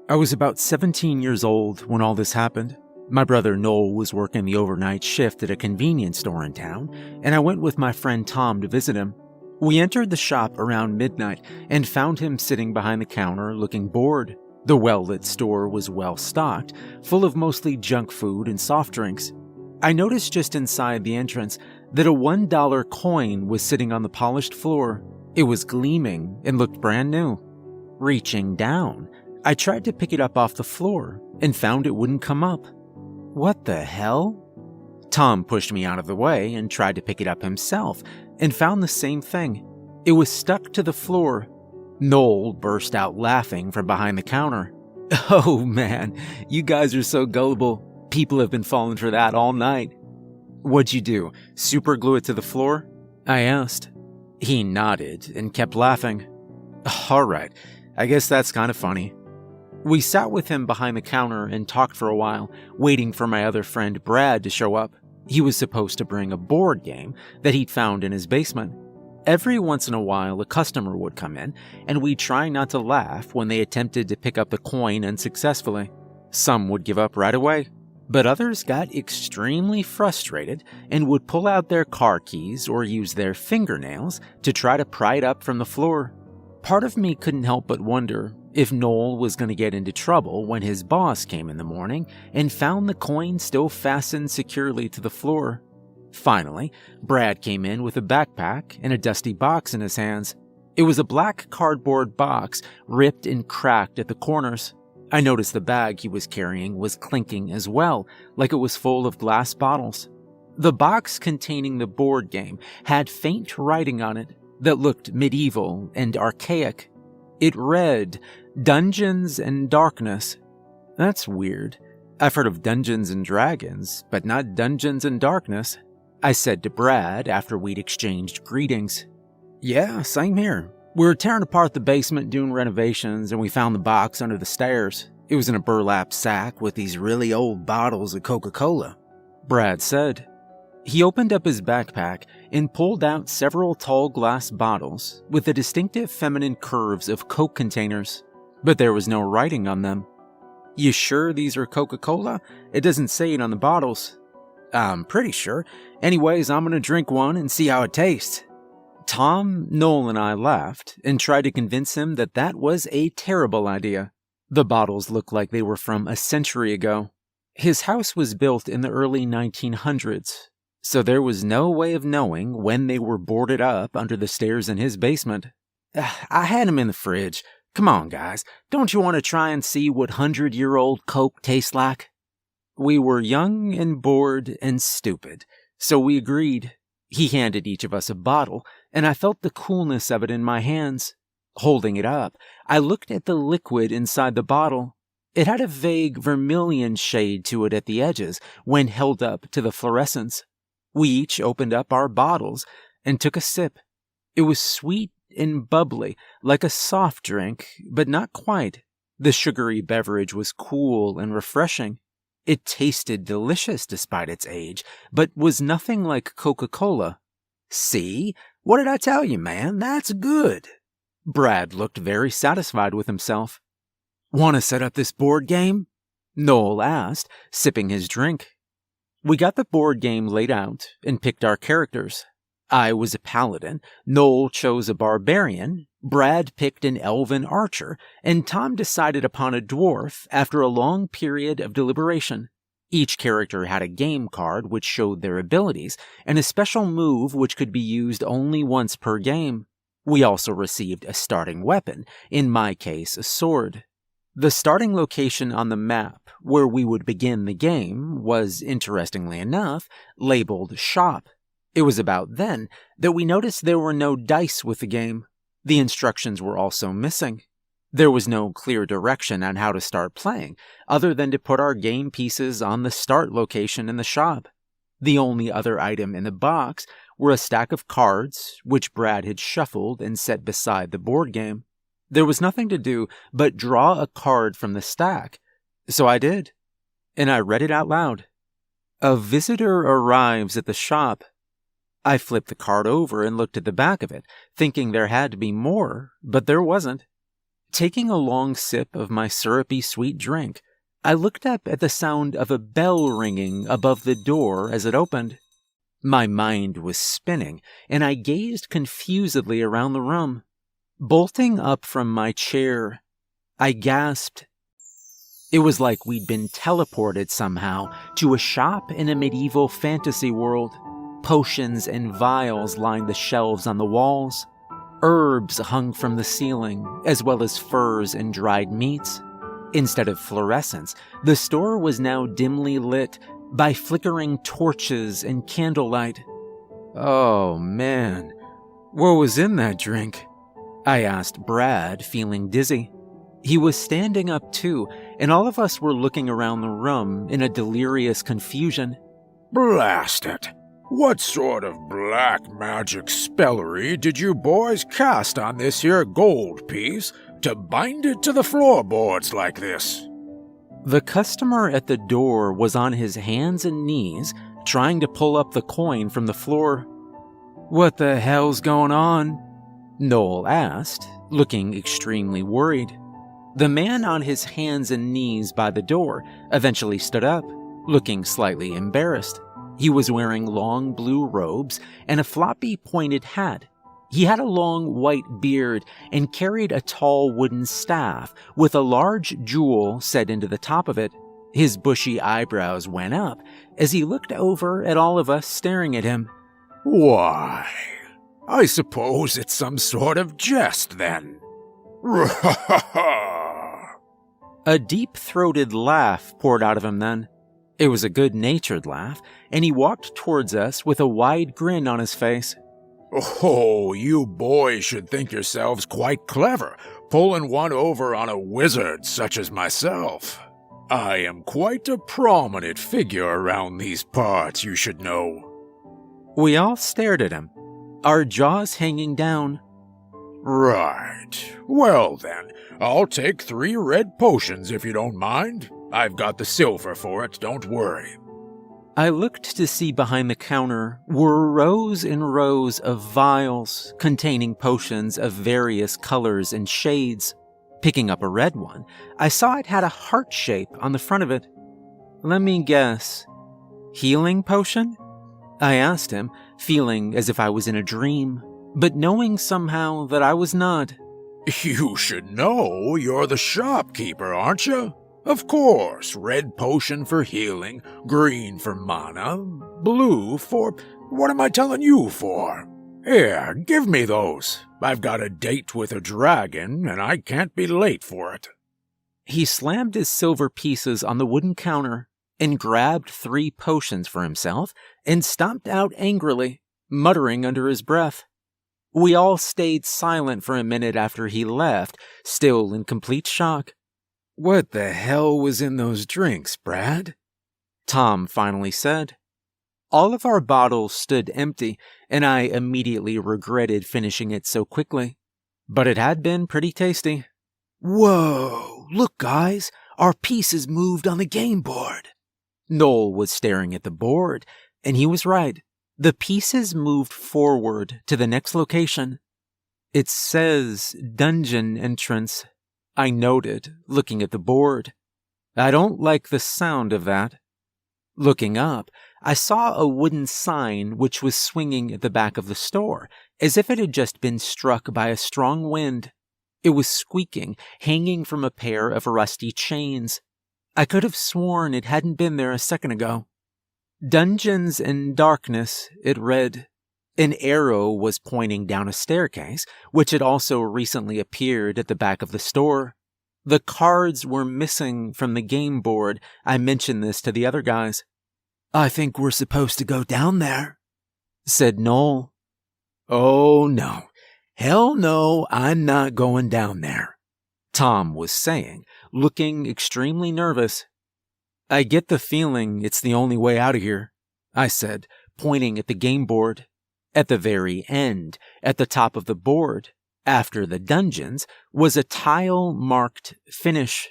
I was about 17 years old when all this happened. My brother Noel was working the overnight shift at a convenience store in town, and I went with my friend Tom to visit him. We entered the shop around midnight and found him sitting behind the counter looking bored. The well-lit store was well-stocked, full of mostly junk food and soft drinks. I noticed just inside the entrance that a $1 coin was sitting on the polished floor. It was gleaming and looked brand new. Reaching down, I tried to pick it up off the floor and found it wouldn't come up. What the hell? Tom pushed me out of the way and tried to pick it up himself and found the same thing. It was stuck to the floor. Noel burst out laughing from behind the counter. Oh man, you guys are so gullible. People have been falling for that all night. What'd you do, super glue it to the floor? I asked. He nodded and kept laughing. Alright, I guess that's kind of funny. We sat with him behind the counter and talked for a while, waiting for my other friend Brad to show up. He was supposed to bring a board game that he'd found in his basement. Every once in a while, a customer would come in, and we'd try not to laugh when they attempted to pick up the coin unsuccessfully. Some would give up right away, but others got extremely frustrated and would pull out their car keys or use their fingernails to try to pry it up from the floor. Part of me couldn't help but wonder if Noel was going to get into trouble when his boss came in the morning and found the coin still fastened securely to the floor. Finally, Brad came in with a backpack and a dusty box in his hands. It was a black cardboard box, ripped and cracked at the corners. I noticed the bag he was carrying was clinking as well, like it was full of glass bottles. The box containing the board game had faint writing on it that looked medieval and archaic. It read, Dungeons and Darkness. That's weird. I've heard of Dungeons and Dragons, but not Dungeons and Darkness, I said to Brad after we'd exchanged greetings. Yeah, same here. We were tearing apart the basement doing renovations and we found the box under the stairs. It was in a burlap sack with these really old bottles of Coca-Cola, Brad said. He opened up his backpack and pulled out several tall glass bottles with the distinctive feminine curves of Coke containers, but there was no writing on them. You sure these are Coca-Cola? It doesn't say it on the bottles. I'm pretty sure. Anyways, I'm gonna drink one and see how it tastes. Tom, Noel, and I laughed and tried to convince him that that was a terrible idea. The bottles looked like they were from a century ago. His house was built in the early 1900s, so there was no way of knowing when they were boarded up under the stairs in his basement. I had them in the fridge. Come on, guys. Don't you want to try and see what 100-year-old Coke tastes like? We were young and bored and stupid, so we agreed. He handed each of us a bottle, and I felt the coolness of it in my hands. Holding it up, I looked at the liquid inside the bottle. It had a vague vermilion shade to it at the edges when held up to the fluorescence. We each opened up our bottles and took a sip. It was sweet and bubbly, like a soft drink, but not quite. The sugary beverage was cool and refreshing. It tasted delicious despite its age, but was nothing like Coca-Cola. See? What did I tell you, man? That's good. Brad looked very satisfied with himself. Want to set up this board game? Noel asked, sipping his drink. We got the board game laid out and picked our characters. I was a paladin, Noel chose a barbarian, Brad picked an elven archer, and Tom decided upon a dwarf after a long period of deliberation. Each character had a game card which showed their abilities, and a special move which could be used only once per game. We also received a starting weapon, in my case a sword. The starting location on the map, where we would begin the game, was, interestingly enough, labeled Shop. It was about then that we noticed there were no dice with the game. The instructions were also missing. There was no clear direction on how to start playing, other than to put our game pieces on the start location in the shop. The only other item in the box were a stack of cards, which Brad had shuffled and set beside the board game. There was nothing to do but draw a card from the stack, so I did, and I read it out loud. A visitor arrives at the shop. I flipped the card over and looked at the back of it, thinking there had to be more, but there wasn't. Taking a long sip of my syrupy sweet drink, I looked up at the sound of a bell ringing above the door as it opened. My mind was spinning, and I gazed confusedly around the room. Bolting up from my chair, I gasped. It was like we'd been teleported somehow to a shop in a medieval fantasy world. Potions and vials lined the shelves on the walls. Herbs hung from the ceiling, as well as furs and dried meats. Instead of fluorescence, the store was now dimly lit by flickering torches and candlelight. Oh man, what was in that drink? I asked Brad, feeling dizzy. He was standing up too, and all of us were looking around the room in a delirious confusion. Blast it! What sort of black magic spellery did you boys cast on this here gold piece to bind it to the floorboards like this? The customer at the door was on his hands and knees, trying to pull up the coin from the floor. What the hell's going on? Noel asked, looking extremely worried. The man on his hands and knees by the door eventually stood up, looking slightly embarrassed. He was wearing long blue robes and a floppy pointed hat. He had a long white beard and carried a tall wooden staff with a large jewel set into the top of it. His bushy eyebrows went up as he looked over at all of us staring at him. Why, I suppose it's some sort of jest then. A deep-throated laugh poured out of him then. It was a good-natured laugh, and he walked towards us with a wide grin on his face. Oh, you boys should think yourselves quite clever, pulling one over on a wizard such as myself. I am quite a prominent figure around these parts, you should know. We all stared at him, our jaws hanging down. Right. Well then, I'll take 3 red potions if you don't mind. I've got the silver for it, don't worry. I looked to see behind the counter were rows and rows of vials containing potions of various colors and shades. Picking up a red one, I saw it had a heart shape on the front of it. Let me guess. Healing potion? I asked him, feeling as if I was in a dream, but knowing somehow that I was not. You should know, you're the shopkeeper, aren't you? Of course, red potion for healing, green for mana, blue for... What am I telling you for? Here, give me those. I've got a date with a dragon, and I can't be late for it. He slammed his silver pieces on the wooden counter and grabbed 3 potions for himself and stomped out angrily, muttering under his breath. We all stayed silent for a minute after he left, still in complete shock. What the hell was in those drinks, Brad? Tom finally said. All of our bottles stood empty, and I immediately regretted finishing it so quickly. But it had been pretty tasty. Whoa, look guys, our pieces moved on the game board. Noel was staring at the board, and he was right. The pieces moved forward to the next location. It says dungeon entrance, I noted, looking at the board. I don't like the sound of that. Looking up, I saw a wooden sign which was swinging at the back of the store, as if it had just been struck by a strong wind. It was squeaking, hanging from a pair of rusty chains. I could have sworn it hadn't been there a second ago. Dungeons and Darkness, it read. An arrow was pointing down a staircase, which had also recently appeared at the back of the store. The cards were missing from the game board. I mentioned this to the other guys. I think we're supposed to go down there, said Noel. Oh no. Hell no, I'm not going down there, Tom was saying, looking extremely nervous. I get the feeling it's the only way out of here, I said, pointing at the game board. At the very end, at the top of the board, after the dungeons, was a tile marked finish.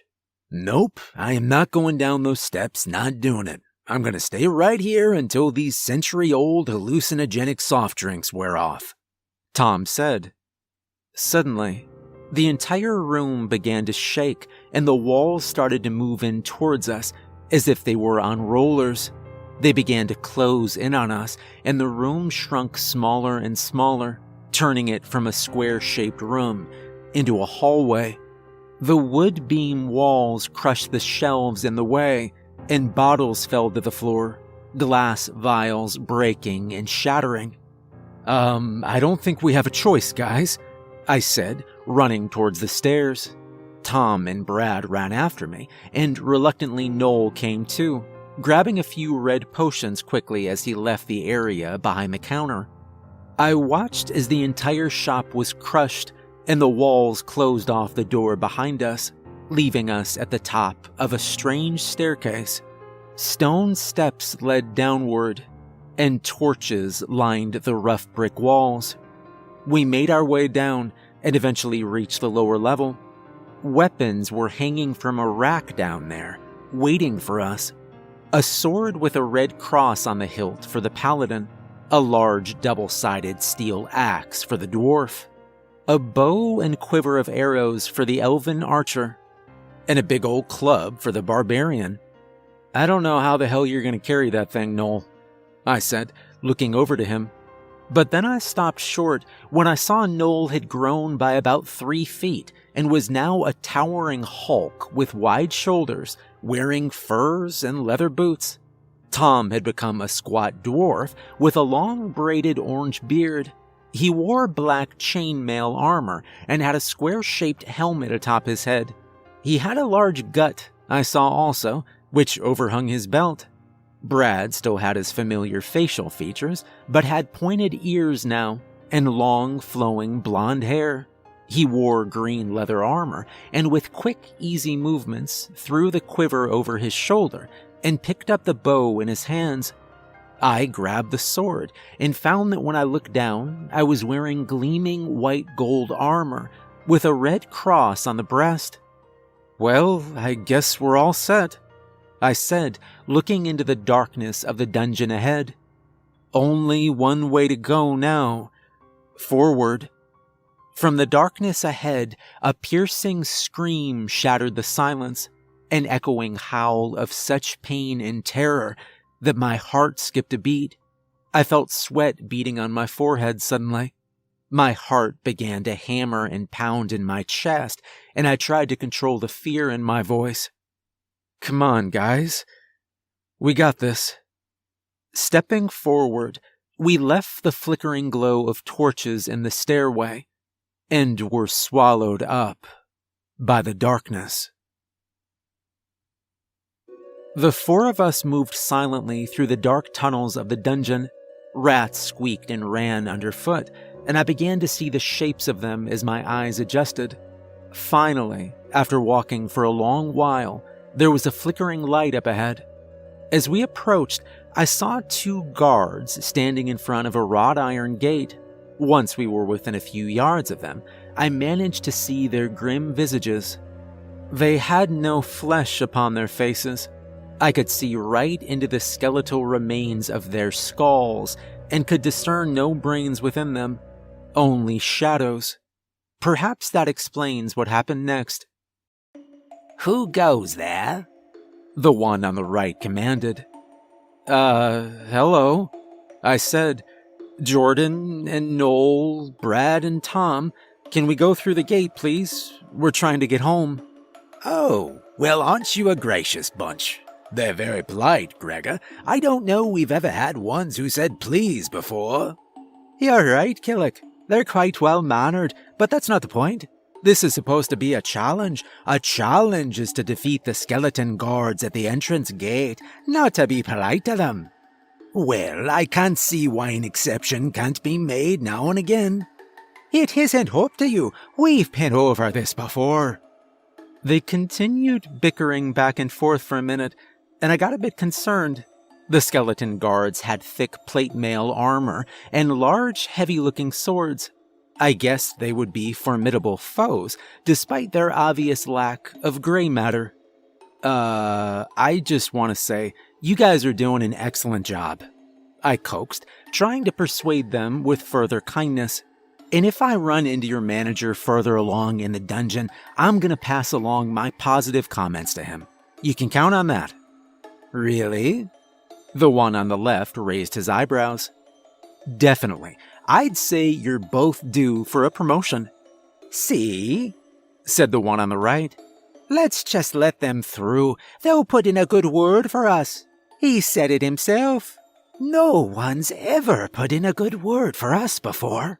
Nope, I am not going down those steps, not doing it. I'm going to stay right here until these century-old hallucinogenic soft drinks wear off, Tom said. Suddenly, The entire room began to shake, and the walls started to move in towards us, as if they were on rollers. They began to close in on us, and the room shrunk smaller and smaller, turning it from a square-shaped room into a hallway. The wood beam walls crushed the shelves in the way, and bottles fell to the floor, glass vials breaking and shattering. I don't think we have a choice, guys," I said, running towards the stairs. Tom and Brad ran after me, and reluctantly Noel came too, grabbing a few red potions quickly as he left the area behind the counter. I watched as the entire shop was crushed and the walls closed off the door behind us, leaving us at the top of a strange staircase. Stone steps led downward, and torches lined the rough brick walls. We made our way down and eventually reached the lower level. Weapons were hanging from a rack down there, waiting for us. A sword with a red cross on the hilt for the paladin, a large double-sided steel axe for the dwarf, a bow and quiver of arrows for the elven archer, and a big old club for the barbarian. "I don't know how the hell you're going to carry that thing, Noel," I said, looking over to him. But then I stopped short when I saw Noel had grown by about 3 feet and was now a towering hulk with wide shoulders, wearing furs and leather boots. Tom had become a squat dwarf with a long braided orange beard. He wore black chainmail armor and had a square-shaped helmet atop his head. He had a large gut, I saw also, which overhung his belt. Brad still had his familiar facial features, but had pointed ears now, and long, flowing blonde hair. He wore green leather armor, and with quick, easy movements, threw the quiver over his shoulder and picked up the bow in his hands. I grabbed the sword, and found that when I looked down, I was wearing gleaming white gold armor, with a red cross on the breast. "Well, I guess we're all set," I said, looking into the darkness of the dungeon ahead. "Only one way to go now. Forward." From the darkness ahead, a piercing scream shattered the silence, an echoing howl of such pain and terror that my heart skipped a beat. I felt sweat beating on my forehead suddenly. My heart began to hammer and pound in my chest, and I tried to control the fear in my voice. "Come on, guys. We got this." Stepping forward, we left the flickering glow of torches in the stairway and were swallowed up by the darkness. The 4 of us moved silently through the dark tunnels of the dungeon. Rats squeaked and ran underfoot, and I began to see the shapes of them as my eyes adjusted. Finally, after walking for a long while, there was a flickering light up ahead. As we approached, I saw 2 guards standing in front of a wrought iron gate. Once we were within a few yards of them, I managed to see their grim visages. They had no flesh upon their faces. I could see right into the skeletal remains of their skulls and could discern no brains within them, only shadows. Perhaps that explains what happened next. "Who goes there?" The one on the right commanded. Hello," I said. "Jordan and Noel, Brad and Tom, can we go through the gate, please? We're trying to get home." "Oh, well, aren't you a gracious bunch? They're very polite, Gregor. I don't know we've ever had ones who said please before." "You're right, Killick. They're quite well-mannered, but that's not the point. This is supposed to be a challenge. A challenge is to defeat the skeleton guards at the entrance gate, not to be polite to them." "Well, I can't see why an exception can't be made now and again." "It isn't up to you. We've been over this before." They continued bickering back and forth for a minute, and I got a bit concerned. The skeleton guards had thick plate mail armor and large, heavy-looking swords. I guessed they would be formidable foes, despite their obvious lack of gray matter. I just want to say, you guys are doing an excellent job," I coaxed, trying to persuade them with further kindness. And if I run into your manager further along in the dungeon, I'm gonna pass along my positive comments to him. You can count on that." Really? The one on the left raised his eyebrows. "Definitely. I'd say you're both due for a promotion," See? said the one on the right. Let's just let them through. They'll put in a good word for us. He said it himself. No one's ever put in a good word for us before."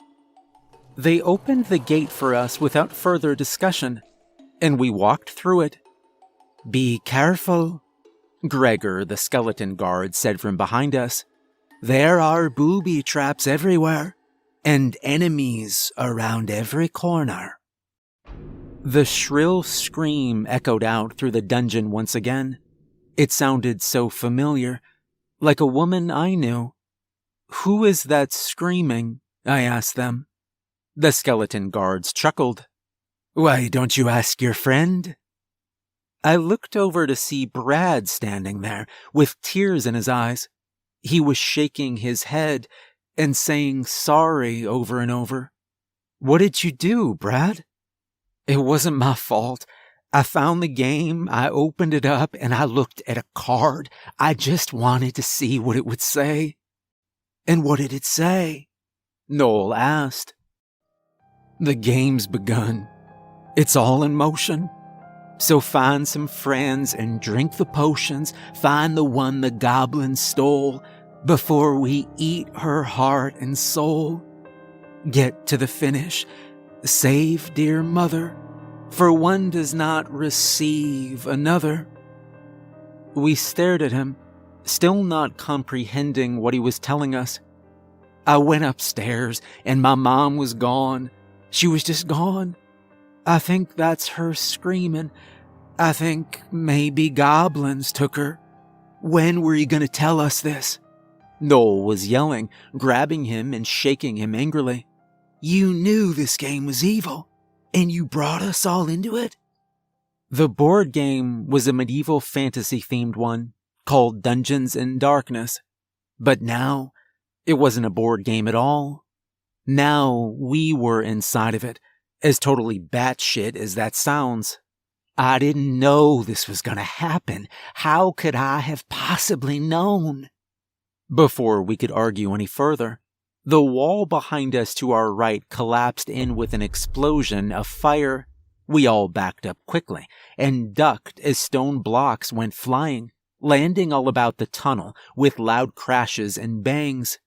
They opened the gate for us without further discussion, and we walked through it. "Be careful," Gregor, the skeleton guard, said from behind us. "There are booby traps everywhere, and enemies around every corner." The shrill scream echoed out through the dungeon once again. It sounded so familiar, like a woman I knew. "Who is that screaming?" I asked them. The skeleton guards chuckled. "Why don't you ask your friend?" I looked over to see Brad standing there with tears in his eyes. He was shaking his head and saying sorry over and over. "What did you do, Brad?" "It wasn't my fault. I found the game, I opened it up, and I looked at a card. I just wanted to see what it would say." "And what did it say?" Noel asked. "The game's begun. It's all in motion. So find some friends and drink the potions. Find the one the goblin stole before we eat her heart and soul. Get to the finish. Save dear mother, for one does not receive another." We stared at him, still not comprehending what he was telling us. I went upstairs, and my mom was gone. She was just gone. I think that's her screaming. I think maybe goblins took her. "When were you going to tell us this?" Noel was yelling, grabbing him and shaking him angrily. "You knew this game was evil, and you brought us all into it?" The board game was a medieval fantasy-themed one called Dungeons and Darkness. But now, it wasn't a board game at all. Now we were inside of it, as totally batshit as that sounds. "I didn't know this was going to happen. How could I have possibly known?" Before we could argue any further, the wall behind us to our right collapsed in with an explosion of fire. We all backed up quickly and ducked as stone blocks went flying, landing all about the tunnel with loud crashes and bangs.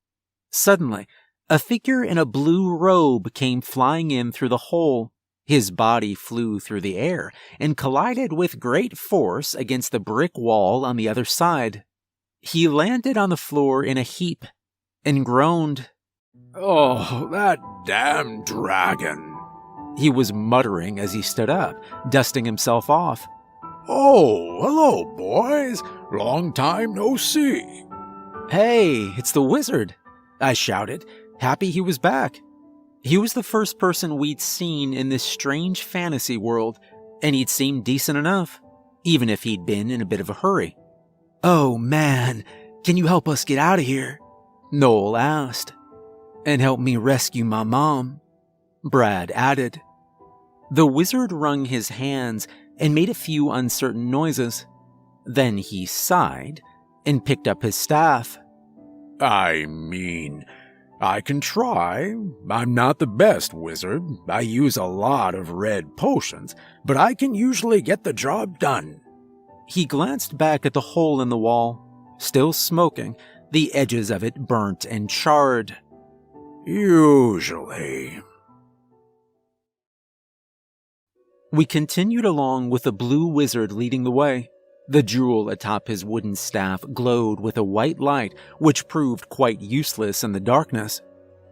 Suddenly, a figure in a blue robe came flying in through the hole. His body flew through the air and collided with great force against the brick wall on the other side. He landed on the floor in a heap and groaned. "Oh, that damn dragon," he was muttering as he stood up, dusting himself off. "Oh, hello, boys. Long time no see." "Hey, it's the wizard," I shouted, happy he was back. He was the first person we'd seen in this strange fantasy world, and he'd seemed decent enough, even if he'd been in a bit of a hurry. "Oh man, can you help us get out of here?" Noel asked. "And help me rescue my mom," Brad added. The wizard wrung his hands and made a few uncertain noises. Then he sighed and picked up his staff. "I mean, I can try. I'm not the best wizard. I use a lot of red potions, but I can usually get the job done." He glanced back at the hole in the wall, still smoking, the edges of it burnt and charred. "Usually." We continued along with the blue wizard leading the way. The jewel atop his wooden staff glowed with a white light, which proved quite useless in the darkness.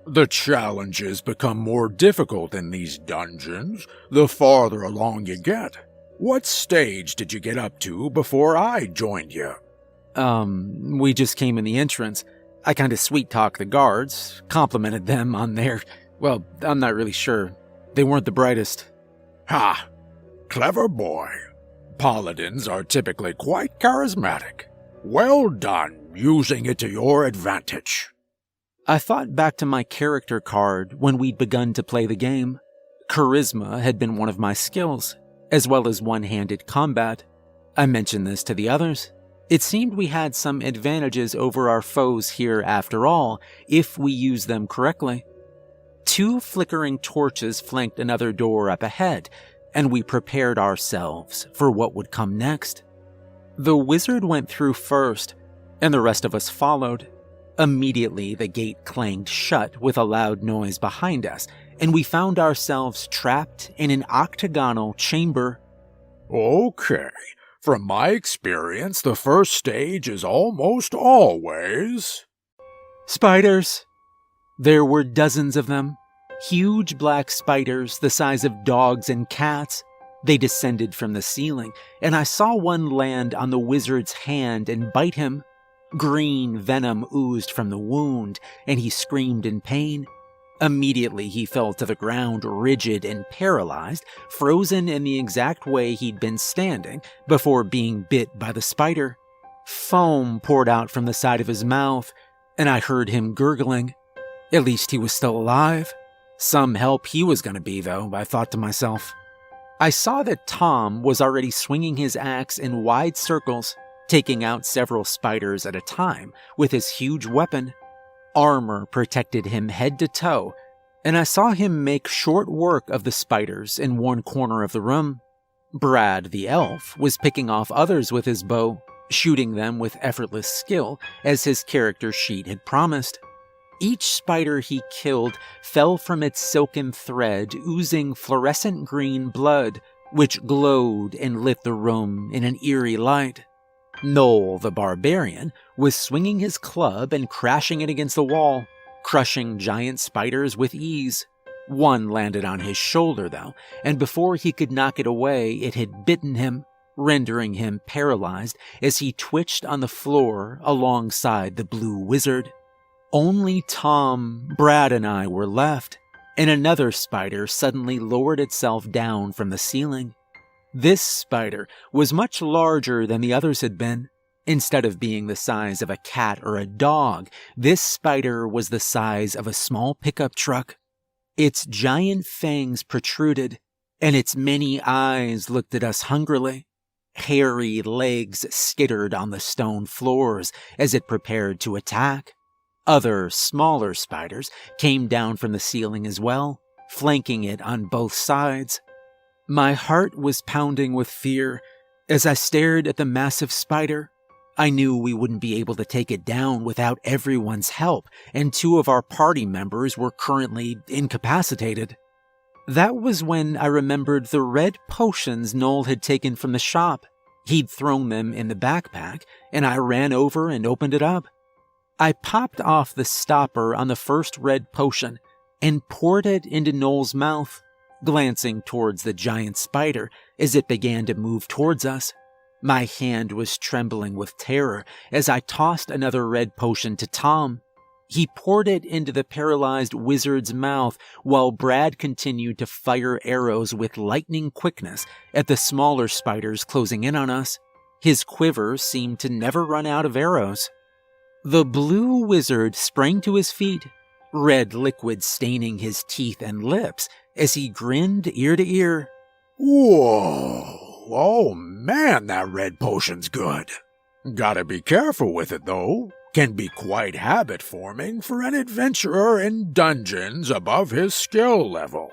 "The challenges become more difficult in these dungeons the farther along you get. What stage did you get up to before I joined you?" We just came in the entrance. I kinda sweet-talked the guards, complimented them on their... Well, I'm not really sure. They weren't the brightest. "Ha! Clever boy. Paladins are typically quite charismatic. Well done, using it to your advantage." I thought back to my character card when we'd begun to play the game. Charisma had been one of my skills, as well as one-handed combat. I mentioned this to the others. It seemed we had some advantages over our foes here after all, if we used them correctly. 2 flickering torches flanked another door up ahead, and we prepared ourselves for what would come next. The wizard went through first, and the rest of us followed. Immediately, the gate clanged shut with a loud noise behind us, and we found ourselves trapped in an octagonal chamber. Okay, from my experience, the first stage is almost always... Spiders! There were dozens of them. Huge black spiders the size of dogs and cats. They descended from the ceiling, and I saw one land on the wizard's hand and bite him. Green venom oozed from the wound, and he screamed in pain. Immediately he fell to the ground, rigid and paralyzed, frozen in the exact way he'd been standing before being bit by the spider. Foam poured out from the side of his mouth, and I heard him gurgling. At least he was still alive. Some help he was going to be, though, I thought to myself. I saw that Tom was already swinging his axe in wide circles, taking out several spiders at a time with his huge weapon. Armor protected him head to toe, and I saw him make short work of the spiders in one corner of the room. Brad the elf was picking off others with his bow, shooting them with effortless skill, as his character sheet had promised. Each spider he killed fell from its silken thread, oozing fluorescent green blood, which glowed and lit the room in an eerie light. Noel the barbarian was swinging his club and crashing it against the wall, crushing giant spiders with ease. One landed on his shoulder, though, and before he could knock it away, it had bitten him, rendering him paralyzed as he twitched on the floor alongside the blue wizard. Only Tom, Brad, and I were left, and another spider suddenly lowered itself down from the ceiling. This spider was much larger than the others had been. Instead of being the size of a cat or a dog, this spider was the size of a small pickup truck. Its giant fangs protruded, and its many eyes looked at us hungrily. Hairy legs skittered on the stone floors as it prepared to attack. Other, smaller spiders came down from the ceiling as well, flanking it on both sides. My heart was pounding with fear as I stared at the massive spider. I knew we wouldn't be able to take it down without everyone's help, and 2 of our party members were currently incapacitated. That was when I remembered the red potions Noel had taken from the shop. He'd thrown them in the backpack, and I ran over and opened it up. I popped off the stopper on the first red potion and poured it into Noel's mouth, glancing towards the giant spider as it began to move towards us. My hand was trembling with terror as I tossed another red potion to Tom. He poured it into the paralyzed wizard's mouth while Brad continued to fire arrows with lightning quickness at the smaller spiders closing in on us. His quiver seemed to never run out of arrows. The blue wizard sprang to his feet, red liquid staining his teeth and lips as he grinned ear to ear. Whoa! Oh man, that red potion's good. Gotta be careful with it, though. Can be quite habit-forming for an adventurer in dungeons above his skill level.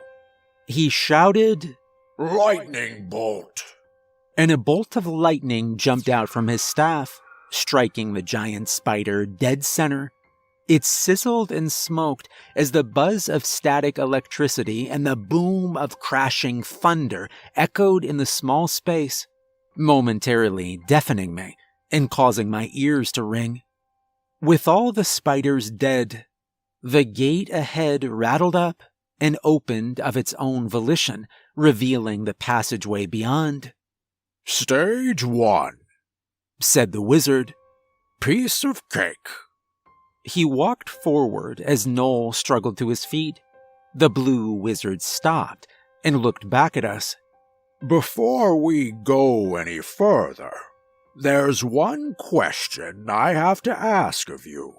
He shouted, Lightning bolt! And a bolt of lightning jumped out from his staff, striking the giant spider dead center. It sizzled and smoked as the buzz of static electricity and the boom of crashing thunder echoed in the small space, momentarily deafening me and causing my ears to ring. With all the spiders dead, the gate ahead rattled up and opened of its own volition, revealing the passageway beyond. Stage 1, said the wizard. Piece of cake. He walked forward as Noel struggled to his feet. The blue wizard stopped and looked back at us. Before we go any further, there's one question I have to ask of you.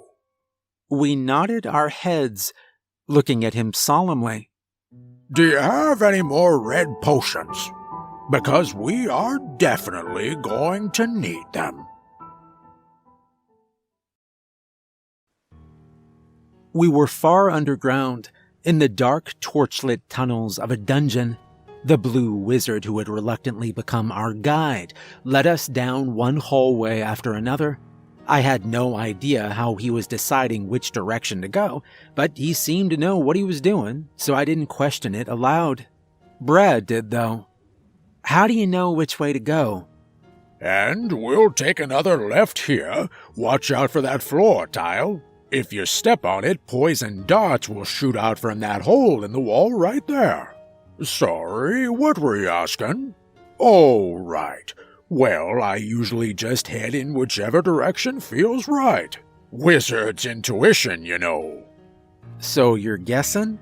We nodded our heads, looking at him solemnly. Do you have any more red potions? Because we are definitely going to need them. We were far underground, in the dark torchlit tunnels of a dungeon. The blue wizard who had reluctantly become our guide led us down one hallway after another. I had no idea how he was deciding which direction to go, but he seemed to know what he was doing, so I didn't question it aloud. Brad did, though. How do you know which way to go? And we'll take another left here. Watch out for that floor tile. If you step on it, poison darts will shoot out from that hole in the wall right there. Sorry, what were you asking? Oh, right. Well, I usually just head in whichever direction feels right. Wizard's intuition, you know. So you're guessing?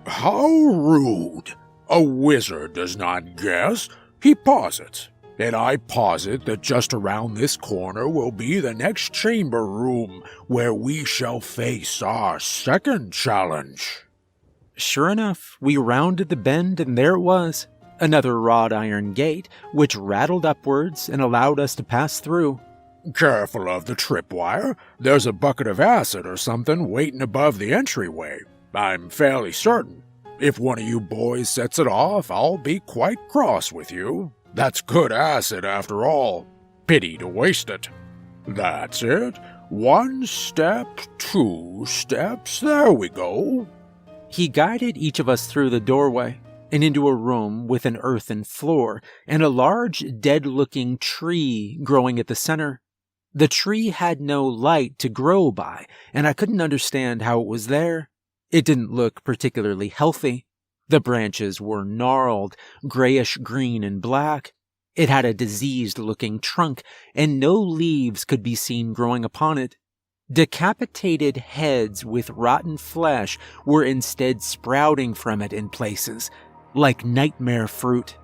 How rude. A wizard does not guess, he posits. And I posit that just around this corner will be the next chamber room where we shall face our second challenge. Sure enough, we rounded the bend and there it was, another wrought iron gate, which rattled upwards and allowed us to pass through. Careful of the tripwire. There's a bucket of acid or something waiting above the entryway. I'm fairly certain. If one of you boys sets it off, I'll be quite cross with you. That's good acid after all. Pity to waste it. That's it. 1 step, 2 steps, there we go. He guided each of us through the doorway and into a room with an earthen floor and a large dead-looking tree growing at the center. The tree had no light to grow by, and I couldn't understand how it was there. It didn't look particularly healthy. The branches were gnarled, grayish-green and black. It had a diseased-looking trunk, and no leaves could be seen growing upon it. Decapitated heads with rotten flesh were instead sprouting from it in places, like nightmare fruit.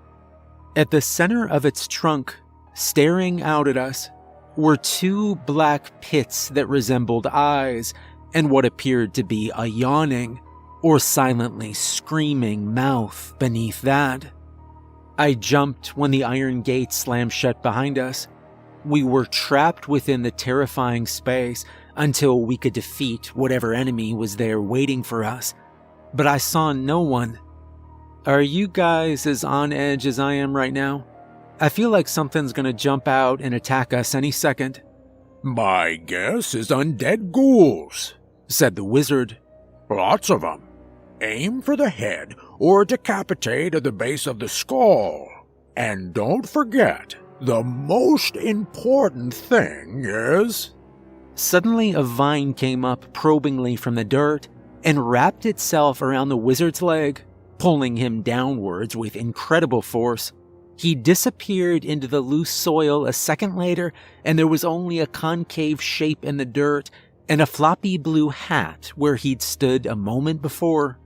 At the center of its trunk, staring out at us, were 2 black pits that resembled eyes, and what appeared to be a yawning, or silently screaming mouth beneath that. I jumped when the iron gate slammed shut behind us. We were trapped within the terrifying space until we could defeat whatever enemy was there waiting for us. But I saw no one. Are you guys as on edge as I am right now? I feel like something's gonna jump out and attack us any second. My guess is undead ghouls, said the wizard. Lots of them. Aim for the head or decapitate at the base of the skull. And don't forget, the most important thing is... Suddenly a vine came up probingly from the dirt and wrapped itself around the wizard's leg, pulling him downwards with incredible force. He disappeared into the loose soil a second later, and there was only a concave shape in the dirt and a floppy blue hat where he'd stood a moment before.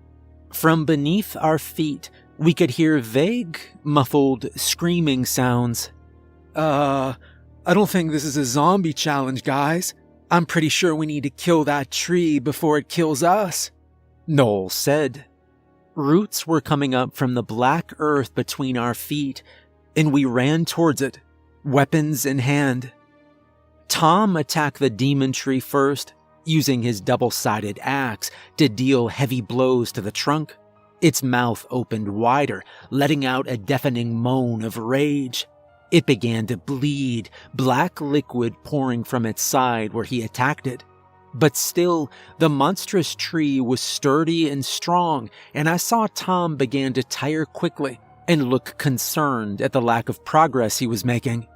From beneath our feet, we could hear vague, muffled, screaming sounds. I don't think this is a zombie challenge, guys. I'm pretty sure we need to kill that tree before it kills us, Noel said. Roots were coming up from the black earth between our feet, and we ran towards it, weapons in hand. Tom attacked the demon tree first, using his double-sided axe to deal heavy blows to the trunk. Its mouth opened wider, letting out a deafening moan of rage. It began to bleed, black liquid pouring from its side where he attacked it. But still, the monstrous tree was sturdy and strong, and I saw Tom began to tire quickly and look concerned at the lack of progress he was making.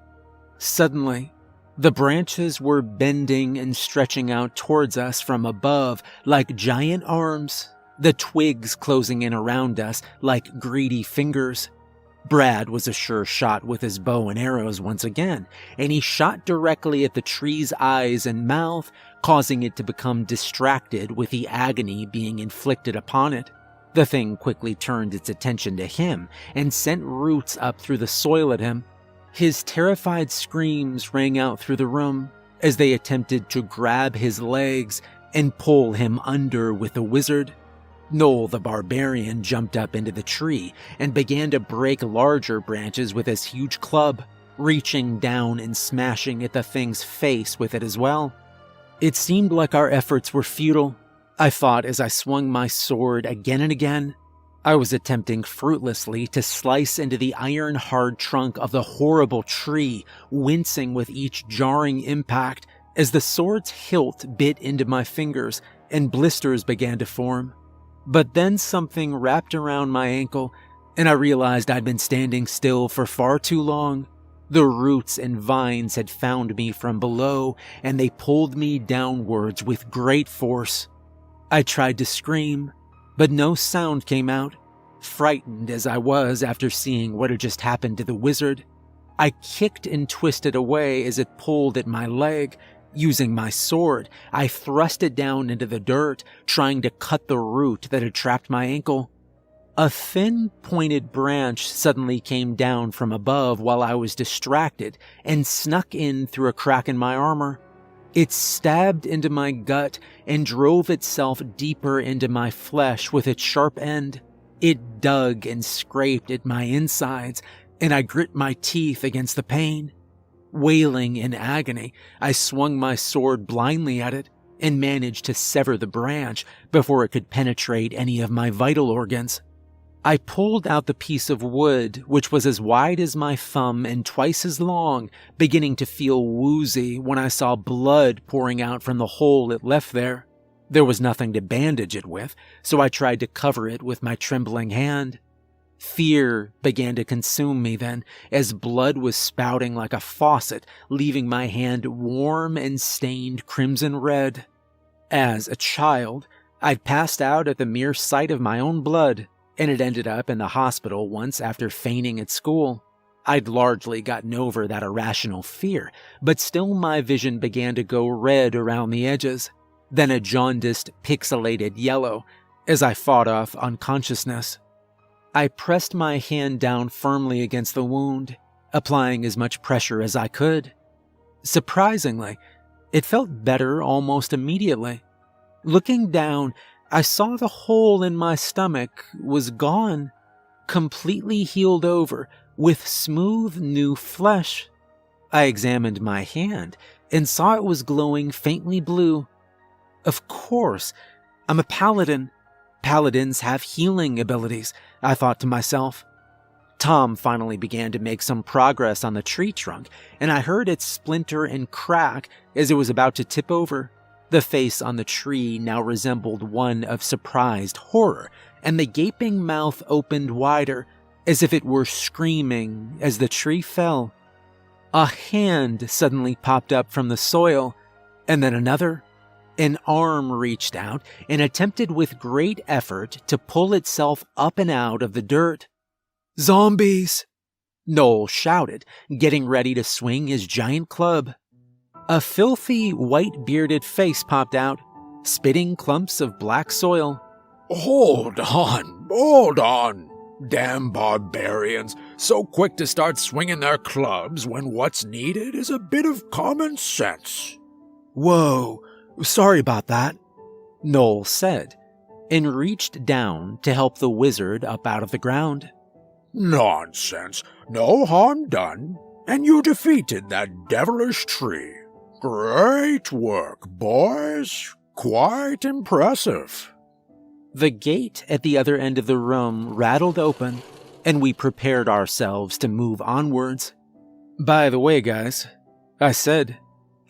Suddenly, the branches were bending and stretching out towards us from above like giant arms, the twigs closing in around us like greedy fingers. Brad was a sure shot with his bow and arrows once again, and he shot directly at the tree's eyes and mouth, causing it to become distracted with the agony being inflicted upon it. The thing quickly turned its attention to him and sent roots up through the soil at him. His terrified screams rang out through the room as they attempted to grab his legs, and pull him under with the wizard. Noel the barbarian jumped up into the tree and began to break larger branches with his huge club, reaching down and smashing at the thing's face with it as well. It seemed like our efforts were futile. I thought as I swung my sword again and again. I was attempting fruitlessly to slice into the iron-hard trunk of the horrible tree, wincing with each jarring impact as the sword's hilt bit into my fingers and blisters began to form. But then something wrapped around my ankle, and I realized I'd been standing still for far too long. The roots and vines had found me from below, and they pulled me downwards with great force. I tried to scream, but no sound came out. Frightened as I was after seeing what had just happened to the wizard, I kicked and twisted away as it pulled at my leg. Using my sword, I thrust it down into the dirt, trying to cut the root that had trapped my ankle. A thin, pointed branch suddenly came down from above while I was distracted and snuck in through a crack in my armor. It stabbed into my gut and drove itself deeper into my flesh with its sharp end. It dug and scraped at my insides, and I grit my teeth against the pain. Wailing in agony, I swung my sword blindly at it and managed to sever the branch before it could penetrate any of my vital organs. I pulled out the piece of wood, which was as wide as my thumb and twice as long, beginning to feel woozy when I saw blood pouring out from the hole it left there. There was nothing to bandage it with, so I tried to cover it with my trembling hand. Fear began to consume me then, as blood was spouting like a faucet, leaving my hand warm and stained crimson red. As a child, I'd passed out at the mere sight of my own blood, and had ended up in the hospital once after fainting at school. I'd largely gotten over that irrational fear, but still my vision began to go red around the edges, then a jaundiced, pixelated yellow as I fought off unconsciousness. I pressed my hand down firmly against the wound, applying as much pressure as I could. Surprisingly, it felt better almost immediately. Looking down, I saw the hole in my stomach was gone, completely healed over with smooth new flesh. I examined my hand and saw it was glowing faintly blue. Of course, I'm a paladin. Paladins have healing abilities, I thought to myself. Tom finally began to make some progress on the tree trunk, and I heard it splinter and crack as it was about to tip over. The face on the tree now resembled one of surprised horror, and the gaping mouth opened wider, as if it were screaming as the tree fell. A hand suddenly popped up from the soil, and then another. An arm reached out and attempted with great effort to pull itself up and out of the dirt. "Zombies!" Noel shouted, getting ready to swing his giant club. A filthy, white-bearded face popped out, spitting clumps of black soil. Hold on. Damn barbarians, so quick to start swinging their clubs when what's needed is a bit of common sense. "Whoa, sorry about that," Noel said, and reached down to help the wizard up out of the ground. Nonsense, no harm done, and you defeated that devilish tree. Great work, boys. Quite impressive. The gate at the other end of the room rattled open, and we prepared ourselves to move onwards. "By the way, guys," I said,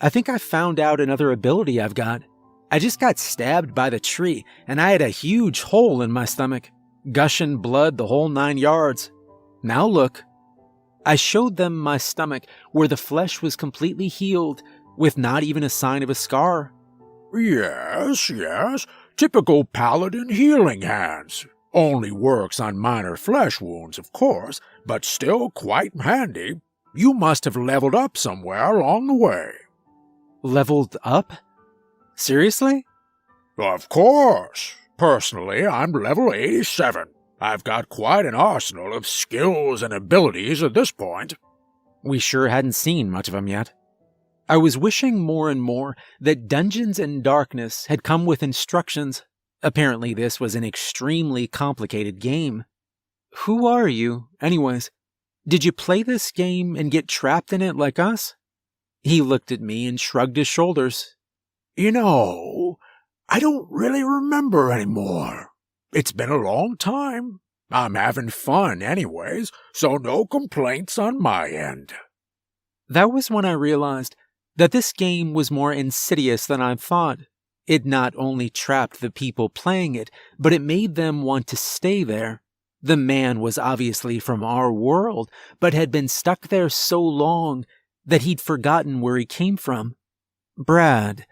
"I think I found out another ability I've got. I just got stabbed by the tree, and I had a huge hole in my stomach, gushing blood the whole 9 yards. Now look." I showed them my stomach, where the flesh was completely healed, with not even a sign of a scar. Yes. Typical paladin healing hands. Only works on minor flesh wounds, of course, but still quite handy. You must have leveled up somewhere along the way. Leveled up? Seriously? Of course. Personally, I'm level 87. I've got quite an arsenal of skills and abilities at this point. We sure hadn't seen much of him yet. I was wishing more and more that Dungeons and Darkness had come with instructions. Apparently this was an extremely complicated game. Who are you, anyways? Did you play this game and get trapped in it like us? He looked at me and shrugged his shoulders. I don't really remember anymore. It's been a long time. I'm having fun anyways, so no complaints on my end. That was when I realized that this game was more insidious than I thought. It not only trapped the people playing it, but it made them want to stay there. The man was obviously from our world, but had been stuck there so long that he'd forgotten where he came from. Brad,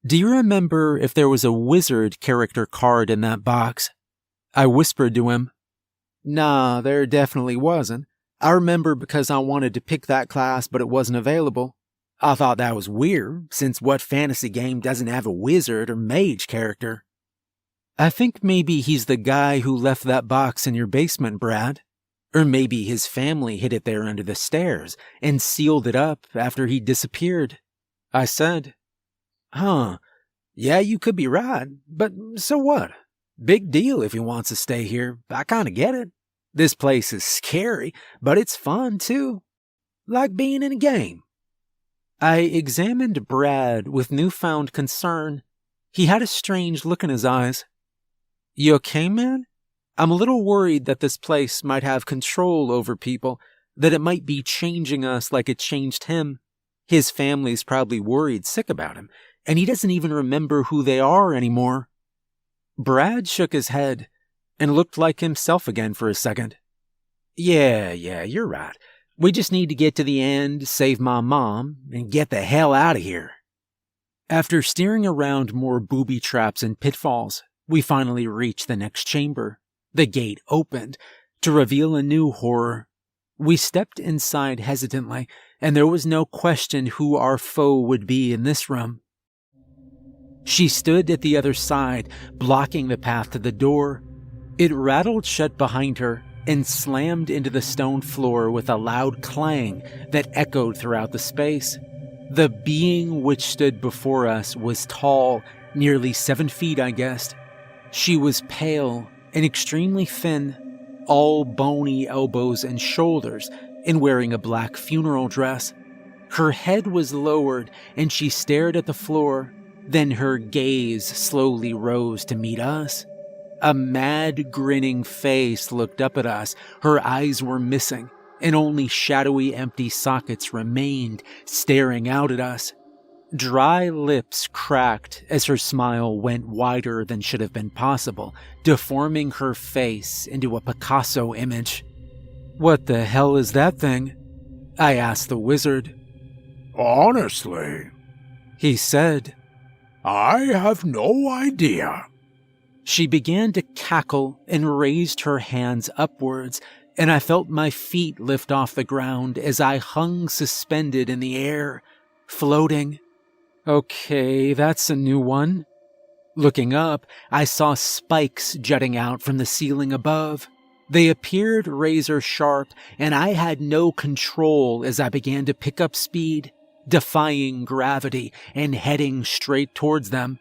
do you remember if there was a wizard character card in that box? I whispered to him. Nah, there definitely wasn't. I remember because I wanted to pick that class, but it wasn't available. I thought that was weird, since what fantasy game doesn't have a wizard or mage character? I think maybe he's the guy who left that box in your basement, Brad. Or maybe his family hid it there under the stairs and sealed it up after he disappeared. I said. Huh, yeah, you could be right, but so what? Big deal if he wants to stay here. I kinda get it. This place is scary, but it's fun too. Like being in a game. I examined Brad with newfound concern. He had a strange look in his eyes. You okay, man? I'm a little worried that this place might have control over people, that it might be changing us like it changed him. His family's probably worried sick about him, and he doesn't even remember who they are anymore. Brad shook his head and looked like himself again for a second. Yeah, you're right. We just need to get to the end, save my mom, and get the hell out of here. After steering around more booby traps and pitfalls, we finally reached the next chamber. The gate opened to reveal a new horror. We stepped inside hesitantly, and there was no question who our foe would be in this room. She stood at the other side, blocking the path to the door. It rattled shut behind her and slammed into the stone floor with a loud clang that echoed throughout the space. The being which stood before us was tall, nearly 7 feet, I guessed. She was pale and extremely thin, all bony elbows and shoulders, and wearing a black funeral dress. Her head was lowered, and she stared at the floor. Then her gaze slowly rose to meet us. A mad, grinning face looked up at us. Her eyes were missing, and only shadowy, empty sockets remained, staring out at us. Dry lips cracked as her smile went wider than should have been possible, deforming her face into a Picasso image. What the hell is that thing? I asked the wizard. Honestly, He said. I have no idea. She began to cackle and raised her hands upwards, and I felt my feet lift off the ground as I hung suspended in the air, floating. Okay, that's a new one. Looking up, I saw spikes jutting out from the ceiling above. They appeared razor sharp, and I had no control as I began to pick up speed, defying gravity and heading straight towards them.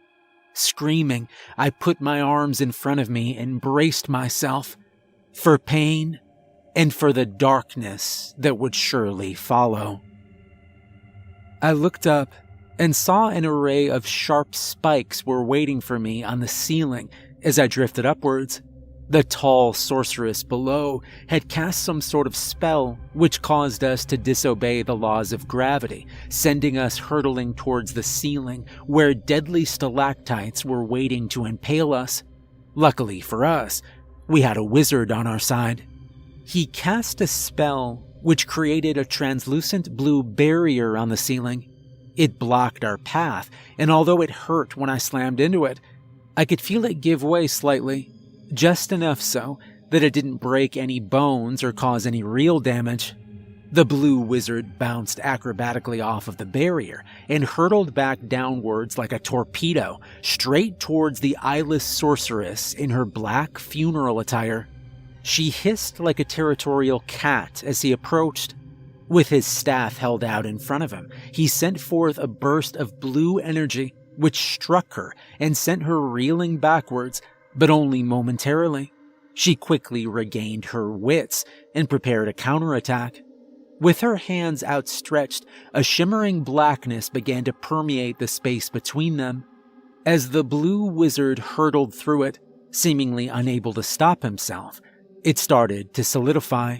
Screaming, I put my arms in front of me and braced myself for pain and for the darkness that would surely follow. I looked up and saw an array of sharp spikes were waiting for me on the ceiling as I drifted upwards. The tall sorceress below had cast some sort of spell which caused us to disobey the laws of gravity, sending us hurtling towards the ceiling where deadly stalactites were waiting to impale us. Luckily for us, we had a wizard on our side. He cast a spell which created a translucent blue barrier on the ceiling. It blocked our path, and although it hurt when I slammed into it, I could feel it give way slightly. Just enough so that it didn't break any bones or cause any real damage. The blue wizard bounced acrobatically off of the barrier and hurtled back downwards like a torpedo, straight towards the eyeless sorceress in her black funeral attire. She hissed like a territorial cat as he approached. With his staff held out in front of him, he sent forth a burst of blue energy which struck her and sent her reeling backwards, but only momentarily. She quickly regained her wits and prepared a counterattack. With her hands outstretched, a shimmering blackness began to permeate the space between them. As the blue wizard hurtled through it, seemingly unable to stop himself, it started to solidify.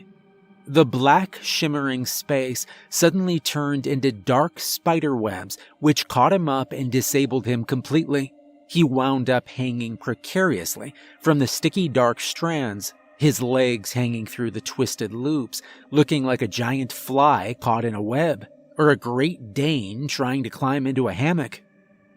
The black, shimmering space suddenly turned into dark spider webs, which caught him up and disabled him completely. He wound up hanging precariously from the sticky dark strands, his legs hanging through the twisted loops, looking like a giant fly caught in a web, or a Great Dane trying to climb into a hammock.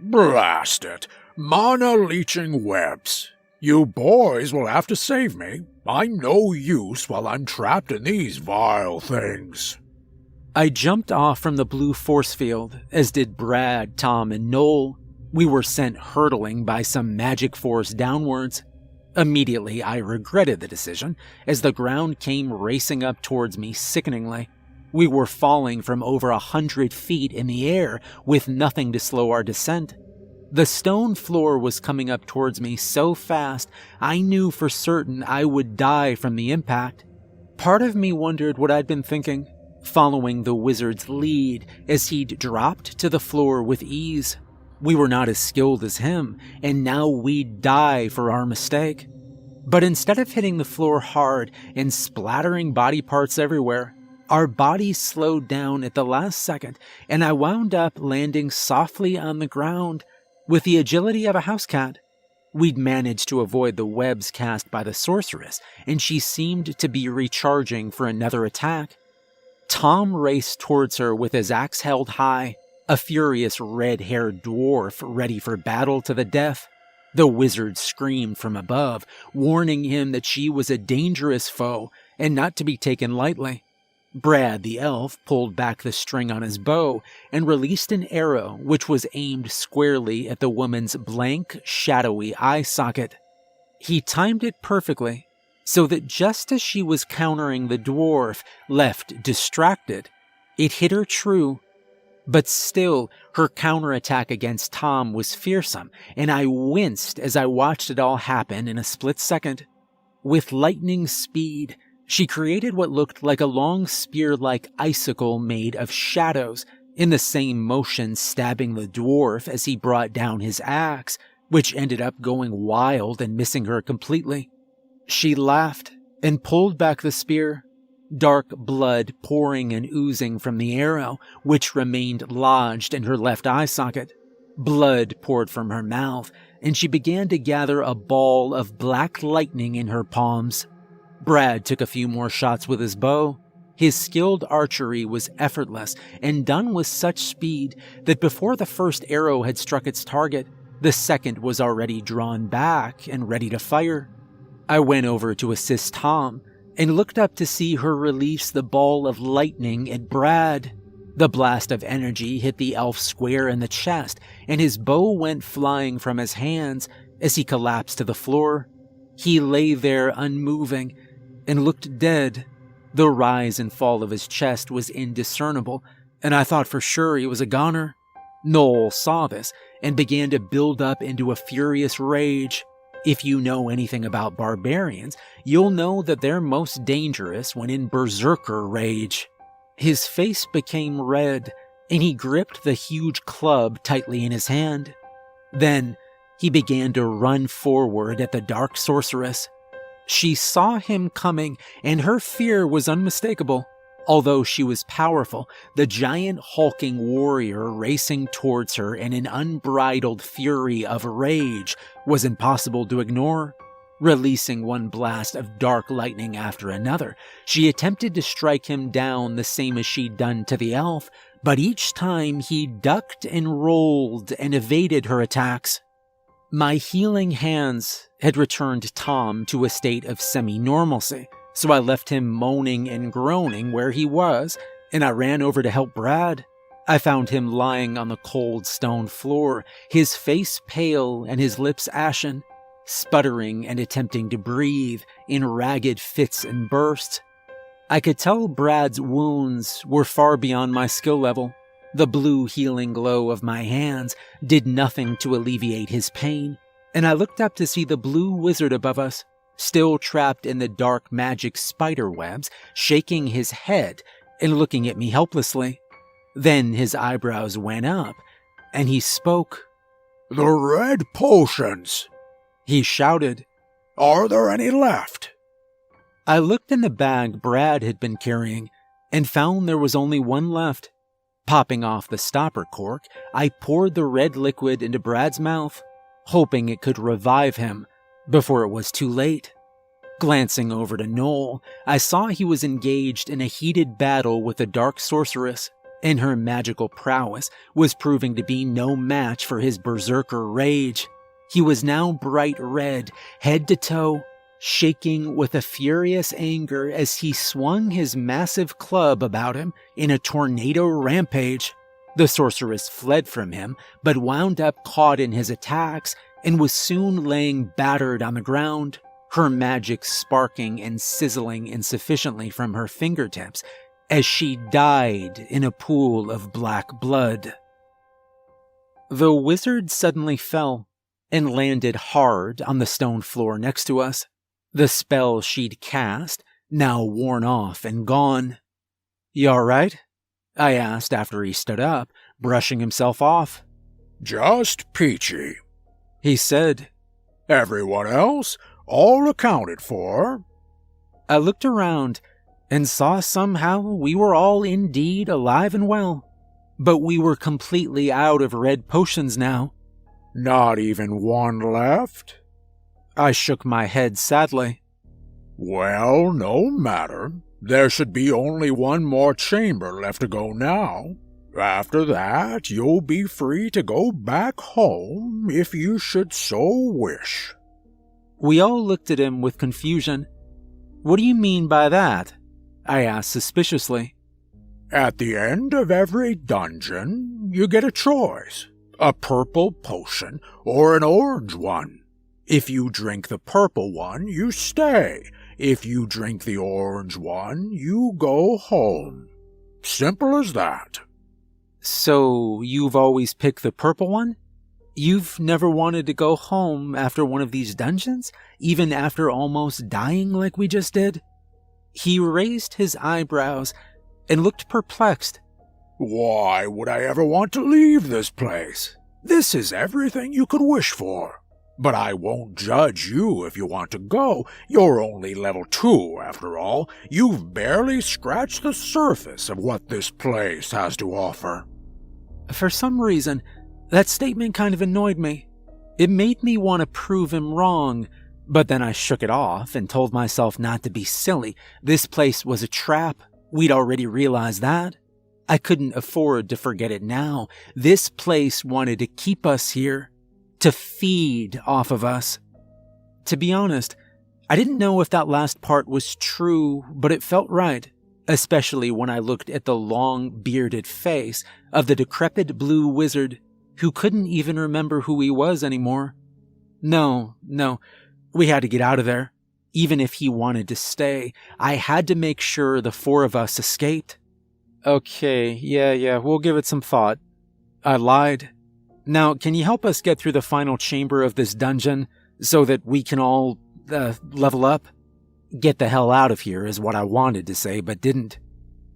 Blast it! Mana-leeching webs! You boys will have to save me. I'm no use while I'm trapped in these vile things. I jumped off from the blue force field, as did Brad, Tom, and Noel. We were sent hurtling by some magic force downwards. Immediately, I regretted the decision, as the ground came racing up towards me sickeningly. We were falling from over 100 feet in the air, with nothing to slow our descent. The stone floor was coming up towards me so fast, I knew for certain I would die from the impact. Part of me wondered what I'd been thinking, following the wizard's lead as he'd dropped to the floor with ease. We were not as skilled as him, and now we'd die for our mistake. But instead of hitting the floor hard and splattering body parts everywhere, our bodies slowed down at the last second, and I wound up landing softly on the ground with the agility of a house cat. We'd managed to avoid the webs cast by the sorceress, and she seemed to be recharging for another attack. Tom raced towards her with his axe held high, a furious red-haired dwarf ready for battle to the death. The wizard screamed from above, warning him that she was a dangerous foe and not to be taken lightly. Brad the elf pulled back the string on his bow and released an arrow which was aimed squarely at the woman's blank, shadowy eye socket. He timed it perfectly, so that just as she was countering the dwarf, left distracted, it hit her true. But still, her counterattack against Tom was fearsome, and I winced as I watched it all happen in a split second. With lightning speed, she created what looked like a long spear-like icicle made of shadows, in the same motion stabbing the dwarf as he brought down his axe, which ended up going wild and missing her completely. She laughed and pulled back the spear, dark blood pouring and oozing from the arrow, which remained lodged in her left eye socket. Blood poured from her mouth, and she began to gather a ball of black lightning in her palms. Brad took a few more shots with his bow. His skilled archery was effortless and done with such speed that before the first arrow had struck its target, the second was already drawn back and ready to fire. I went over to assist Tom and looked up to see her release the ball of lightning at Brad. The blast of energy hit the elf square in the chest, and his bow went flying from his hands as he collapsed to the floor. He lay there unmoving and looked dead. The rise and fall of his chest was indiscernible, and I thought for sure he was a goner. Noel saw this and began to build up into a furious rage. If you know anything about barbarians, you'll know that they're most dangerous when in berserker rage. His face became red, and he gripped the huge club tightly in his hand. Then he began to run forward at the dark sorceress. She saw him coming, and her fear was unmistakable. Although she was powerful, the giant hulking warrior racing towards her in an unbridled fury of rage was impossible to ignore. Releasing one blast of dark lightning after another, she attempted to strike him down the same as she'd done to the elf, but each time he ducked and rolled and evaded her attacks. My healing hands had returned Tom to a state of semi-normalcy, so I left him moaning and groaning where he was, and I ran over to help Brad. I found him lying on the cold stone floor, his face pale and his lips ashen, sputtering and attempting to breathe in ragged fits and bursts. I could tell Brad's wounds were far beyond my skill level. The blue healing glow of my hands did nothing to alleviate his pain, and I looked up to see the blue wizard above us, still trapped in the dark magic spider webs, shaking his head and looking at me helplessly. Then his eyebrows went up, and he spoke. "The red potions," he shouted. "Are there any left?" I looked in the bag Brad had been carrying and found there was only one left. Popping off the stopper cork, I poured the red liquid into Brad's mouth, hoping it could revive him before it was too late. Glancing over to Noel, I saw he was engaged in a heated battle with a dark sorceress, and her magical prowess was proving to be no match for his berserker rage. He was now bright red, head to toe, shaking with a furious anger as he swung his massive club about him in a tornado rampage. The sorceress fled from him, but wound up caught in his attacks and was soon laying battered on the ground, her magic sparking and sizzling insufficiently from her fingertips as she died in a pool of black blood. The wizard suddenly fell and landed hard on the stone floor next to us. The spell she'd cast, now worn off and gone. "You all right?" I asked after he stood up, brushing himself off. "Just peachy," he said. "Everyone else, all accounted for." I looked around and saw somehow we were all indeed alive and well, but we were completely out of red potions now. "Not even one left?" I shook my head sadly. "Well, no matter. There should be only one more chamber left to go now. After that, you'll be free to go back home if you should so wish." We all looked at him with confusion. "What do you mean by that?" I asked suspiciously. "At the end of every dungeon, you get a choice. A purple potion or an orange one. If you drink the purple one, you stay. If you drink the orange one, you go home. Simple as that." "So you've always picked the purple one? You've never wanted to go home after one of these dungeons, even after almost dying like we just did?" He raised his eyebrows and looked perplexed. "Why would I ever want to leave this place? This is everything you could wish for. But I won't judge you if you want to go. You're only level 2, after all. You've barely scratched the surface of what this place has to offer." For some reason, that statement kind of annoyed me. It made me want to prove him wrong, but then I shook it off and told myself not to be silly. This place was a trap. We'd already realized that. I couldn't afford to forget it now. This place wanted to keep us here, to feed off of us. To be honest, I didn't know if that last part was true, but it felt right, especially when I looked at the long, bearded face of the decrepit blue wizard who couldn't even remember who he was anymore. No, we had to get out of there. Even if he wanted to stay, I had to make sure the 4 of us escaped. "Okay, yeah, we'll give it some thought." I lied. "Now, can you help us get through the final chamber of this dungeon so that we can all, level up? Get the hell out of here is what I wanted to say, but didn't."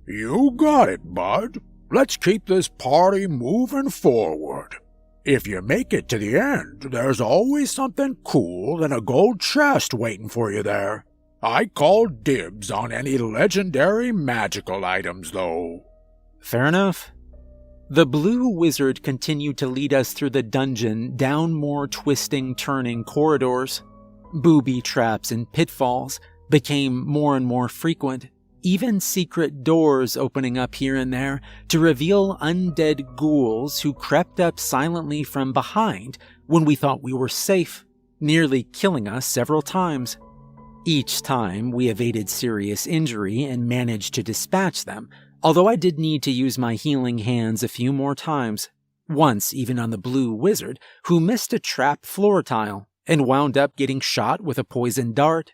"You got it, bud. Let's keep this party moving forward. If you make it to the end, there's always something cool and a gold chest waiting for you there. I call dibs on any legendary magical items, though." Fair enough. The blue wizard continued to lead us through the dungeon down more twisting, turning corridors. Booby traps and pitfalls became more and more frequent, even secret doors opening up here and there to reveal undead ghouls who crept up silently from behind when we thought we were safe, nearly killing us several times. Each time we evaded serious injury and managed to dispatch them, although I did need to use my healing hands a few more times, once even on the blue wizard who missed a trap floor tile and wound up getting shot with a poisoned dart.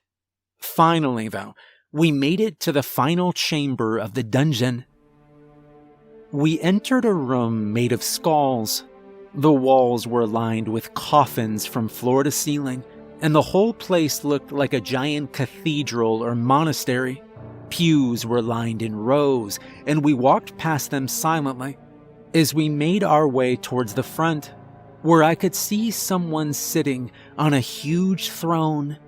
Finally, though, we made it to the final chamber of the dungeon. We entered a room made of skulls. The walls were lined with coffins from floor to ceiling, and the whole place looked like a giant cathedral or monastery. Pews were lined in rows, and we walked past them silently as we made our way towards the front, where I could see someone sitting on a huge throne.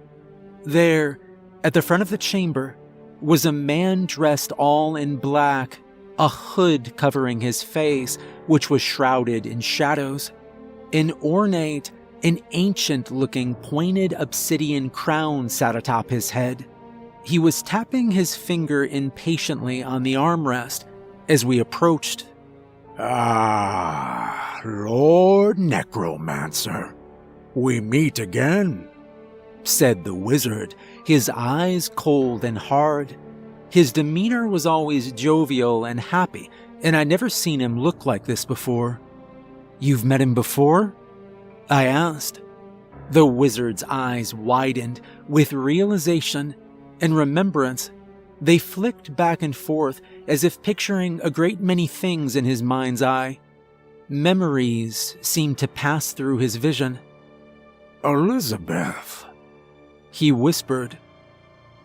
There, at the front of the chamber, was a man dressed all in black, a hood covering his face, which was shrouded in shadows. An ornate and ancient-looking pointed obsidian crown sat atop his head. He was tapping his finger impatiently on the armrest as we approached. Ah, Lord Necromancer, we meet again, said the wizard, his eyes cold and hard. His demeanor was always jovial and happy, and I'd never seen him look like this before. You've met him before? I asked. The wizard's eyes widened with realization and remembrance. They flicked back and forth as if picturing a great many things in his mind's eye. Memories seemed to pass through his vision. Elizabeth, he whispered.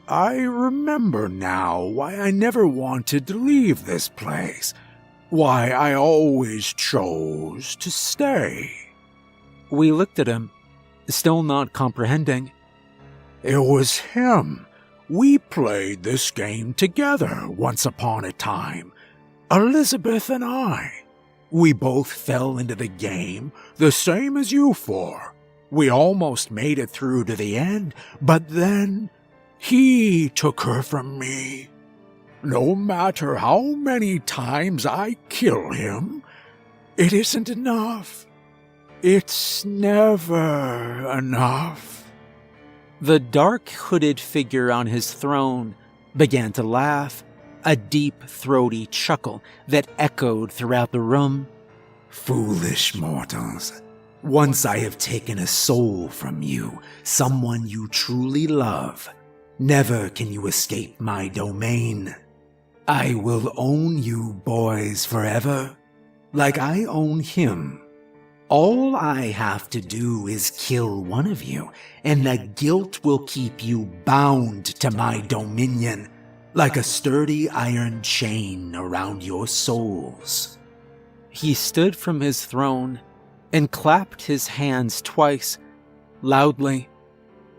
I remember now why I never wanted to leave this place, why I always chose to stay. We looked at him, still not comprehending. It was him. We played this game together once upon a time, Elizabeth and I. We both fell into the game, the same as you four. We almost made it through to the end, but then he took her from me. No matter how many times I kill him, it isn't enough. It's never enough. The dark hooded figure on his throne began to laugh, a deep throaty chuckle that echoed throughout the room. Foolish mortals, once I have taken a soul from you, someone you truly love, never can you escape my domain. I will own you boys forever, like I own him. All I have to do is kill one of you, and the guilt will keep you bound to my dominion, like a sturdy iron chain around your souls. He stood from his throne and clapped his hands twice, loudly.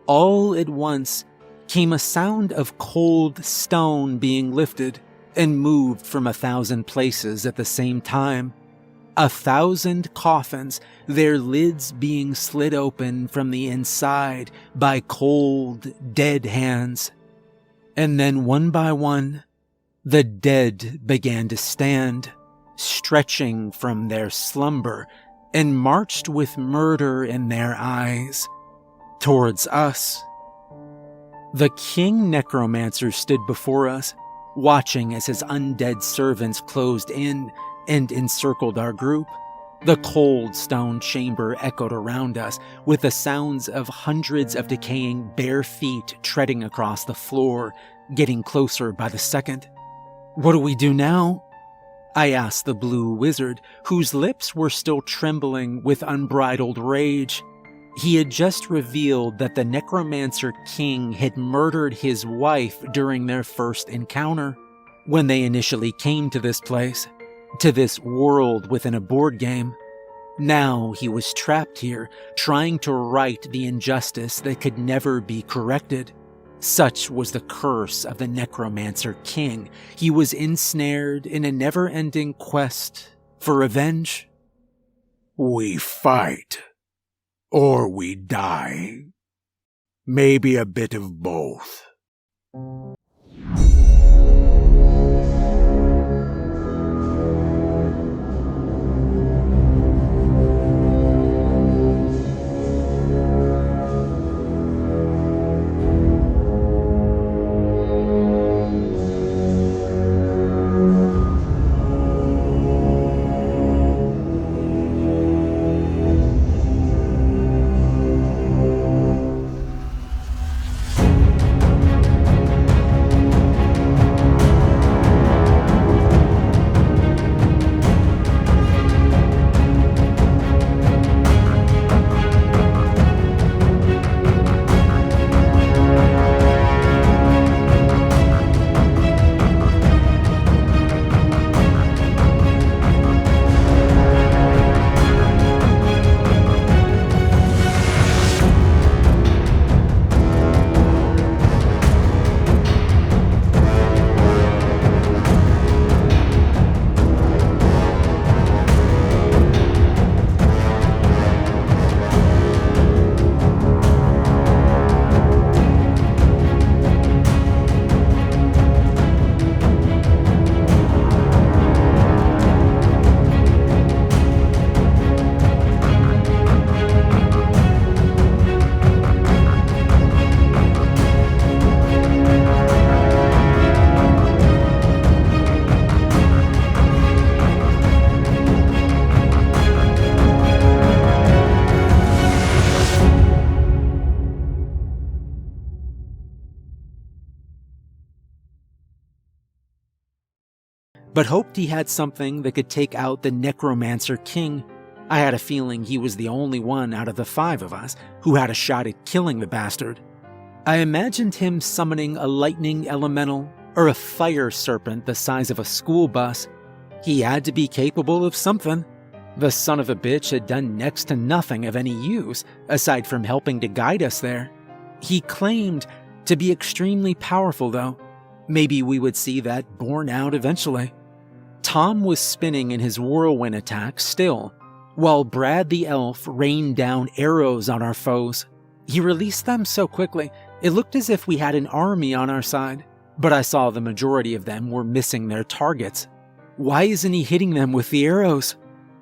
All at once came a sound of cold stone being lifted and moved from 1,000 places at the same time. 1,000 coffins, their lids being slid open from the inside by cold, dead hands. And then one by one, the dead began to stand, stretching from their slumber, and marched with murder in their eyes towards us. The king necromancer stood before us, watching as his undead servants closed in and encircled our group. The cold stone chamber echoed around us with the sounds of hundreds of decaying bare feet treading across the floor, getting closer by the second. What do we do now? I asked the blue wizard, whose lips were still trembling with unbridled rage. He had just revealed that the necromancer king had murdered his wife during their first encounter, when they initially came to this place, to this world within a board game. Now he was trapped here, trying to right the injustice that could never be corrected. Such was the curse of the necromancer king. He was ensnared in a never-ending quest for revenge. We fight, or we die. Maybe a bit of both. but hoped he had something that could take out the Necromancer King. I had a feeling he was the only one out of the 5 of us who had a shot at killing the bastard. I imagined him summoning a lightning elemental or a fire serpent the size of a school bus. He had to be capable of something. The son of a bitch had done next to nothing of any use aside from helping to guide us there. He claimed to be extremely powerful, though. Maybe we would see that borne out eventually. Tom was spinning in his whirlwind attack still, while Brad the elf rained down arrows on our foes. He released them so quickly, it looked as if we had an army on our side, but I saw the majority of them were missing their targets. Why isn't he hitting them with the arrows?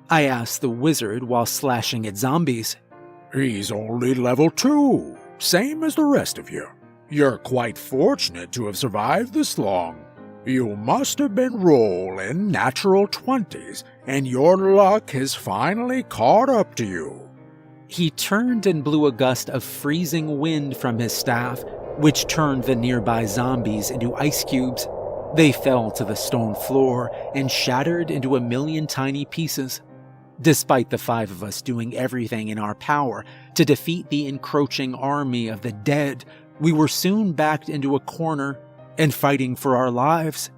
I asked the wizard while slashing at zombies. He's only level 2, same as the rest of you. You're quite fortunate to have survived this long. You must have been rolling natural 20s, and your luck has finally caught up to you. He turned and blew a gust of freezing wind from his staff, which turned the nearby zombies into ice cubes. They fell to the stone floor and shattered into a million tiny pieces. Despite the 5 of us doing everything in our power to defeat the encroaching army of the dead, we were soon backed into a corner and fighting for our lives.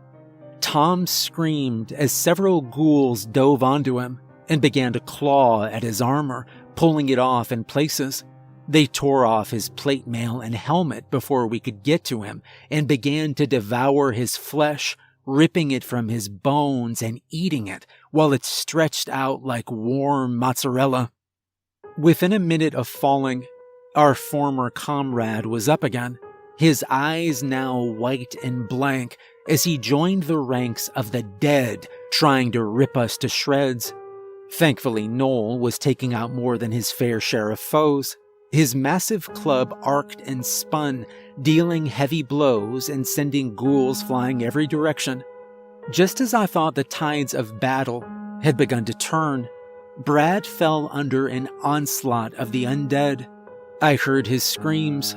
Tom screamed as several ghouls dove onto him and began to claw at his armor, pulling it off in places. They tore off his plate mail and helmet before we could get to him and began to devour his flesh, ripping it from his bones and eating it while it stretched out like warm mozzarella. Within a minute of falling, our former comrade was up again, his eyes now white and blank as he joined the ranks of the dead, trying to rip us to shreds. Thankfully, Noel was taking out more than his fair share of foes. His massive club arced and spun, dealing heavy blows and sending ghouls flying every direction. Just as I thought the tides of battle had begun to turn, Brad fell under an onslaught of the undead. I heard his screams.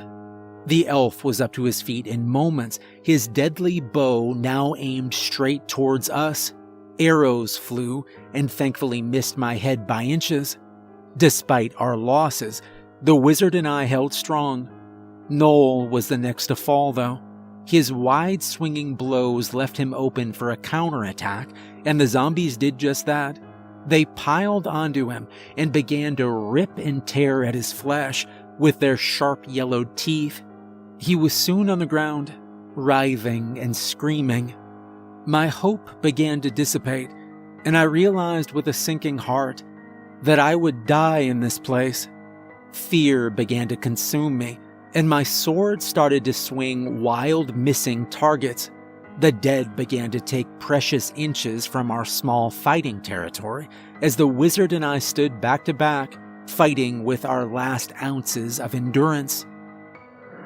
The elf was up to his feet in moments, his deadly bow now aimed straight towards us. Arrows flew and thankfully missed my head by inches. Despite our losses, the wizard and I held strong. Noel was the next to fall, though. His wide-swinging blows left him open for a counterattack, and the zombies did just that. They piled onto him and began to rip and tear at his flesh with their sharp yellowed teeth. He was soon on the ground, writhing and screaming. My hope began to dissipate, and I realized with a sinking heart that I would die in this place. Fear began to consume me, and my sword started to swing wild, missing targets. The dead began to take precious inches from our small fighting territory as the wizard and I stood back to back, fighting with our last ounces of endurance.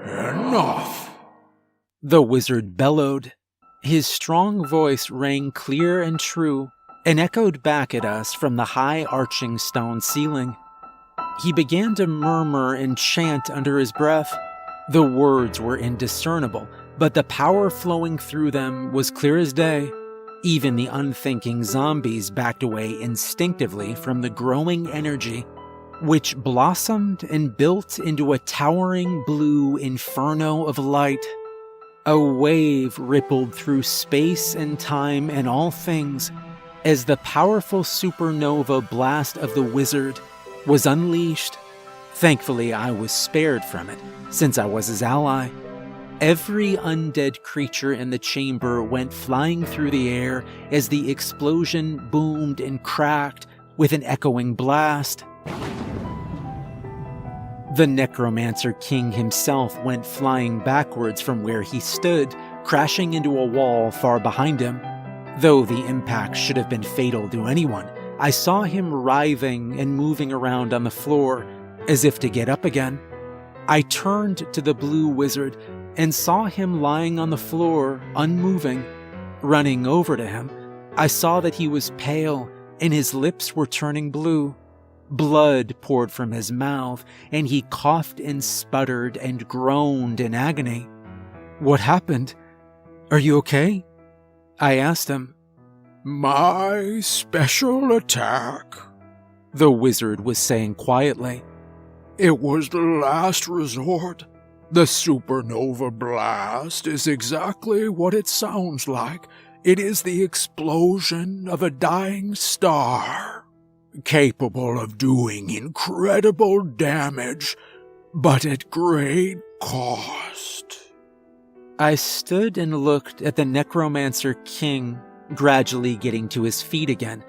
Enough! The wizard bellowed. His strong voice rang clear and true and echoed back at us from the high arching stone ceiling. He began to murmur and chant under his breath. The words were indiscernible, but the power flowing through them was clear as day. Even the unthinking zombies backed away instinctively from the growing energy, which blossomed and built into a towering blue inferno of light. A wave rippled through space and time and all things as the powerful supernova blast of the wizard was unleashed. Thankfully, I was spared from it, since I was his ally. Every undead creature in the chamber went flying through the air as the explosion boomed and cracked with an echoing blast. The Necromancer King himself went flying backwards from where he stood, crashing into a wall far behind him. Though the impact should have been fatal to anyone, I saw him writhing and moving around on the floor, as if to get up again. I turned to the blue wizard and saw him lying on the floor, unmoving. Running over to him, I saw that he was pale and his lips were turning blue. Blood poured from his mouth, and he coughed and sputtered and groaned in agony. "What happened? Are you okay?" I asked him. My special attack, the wizard was saying quietly. It was the last resort. The supernova blast is exactly what it sounds like. It is the explosion of a dying star, capable of doing incredible damage, but at great cost. I stood and looked at the necromancer king gradually getting to his feet again,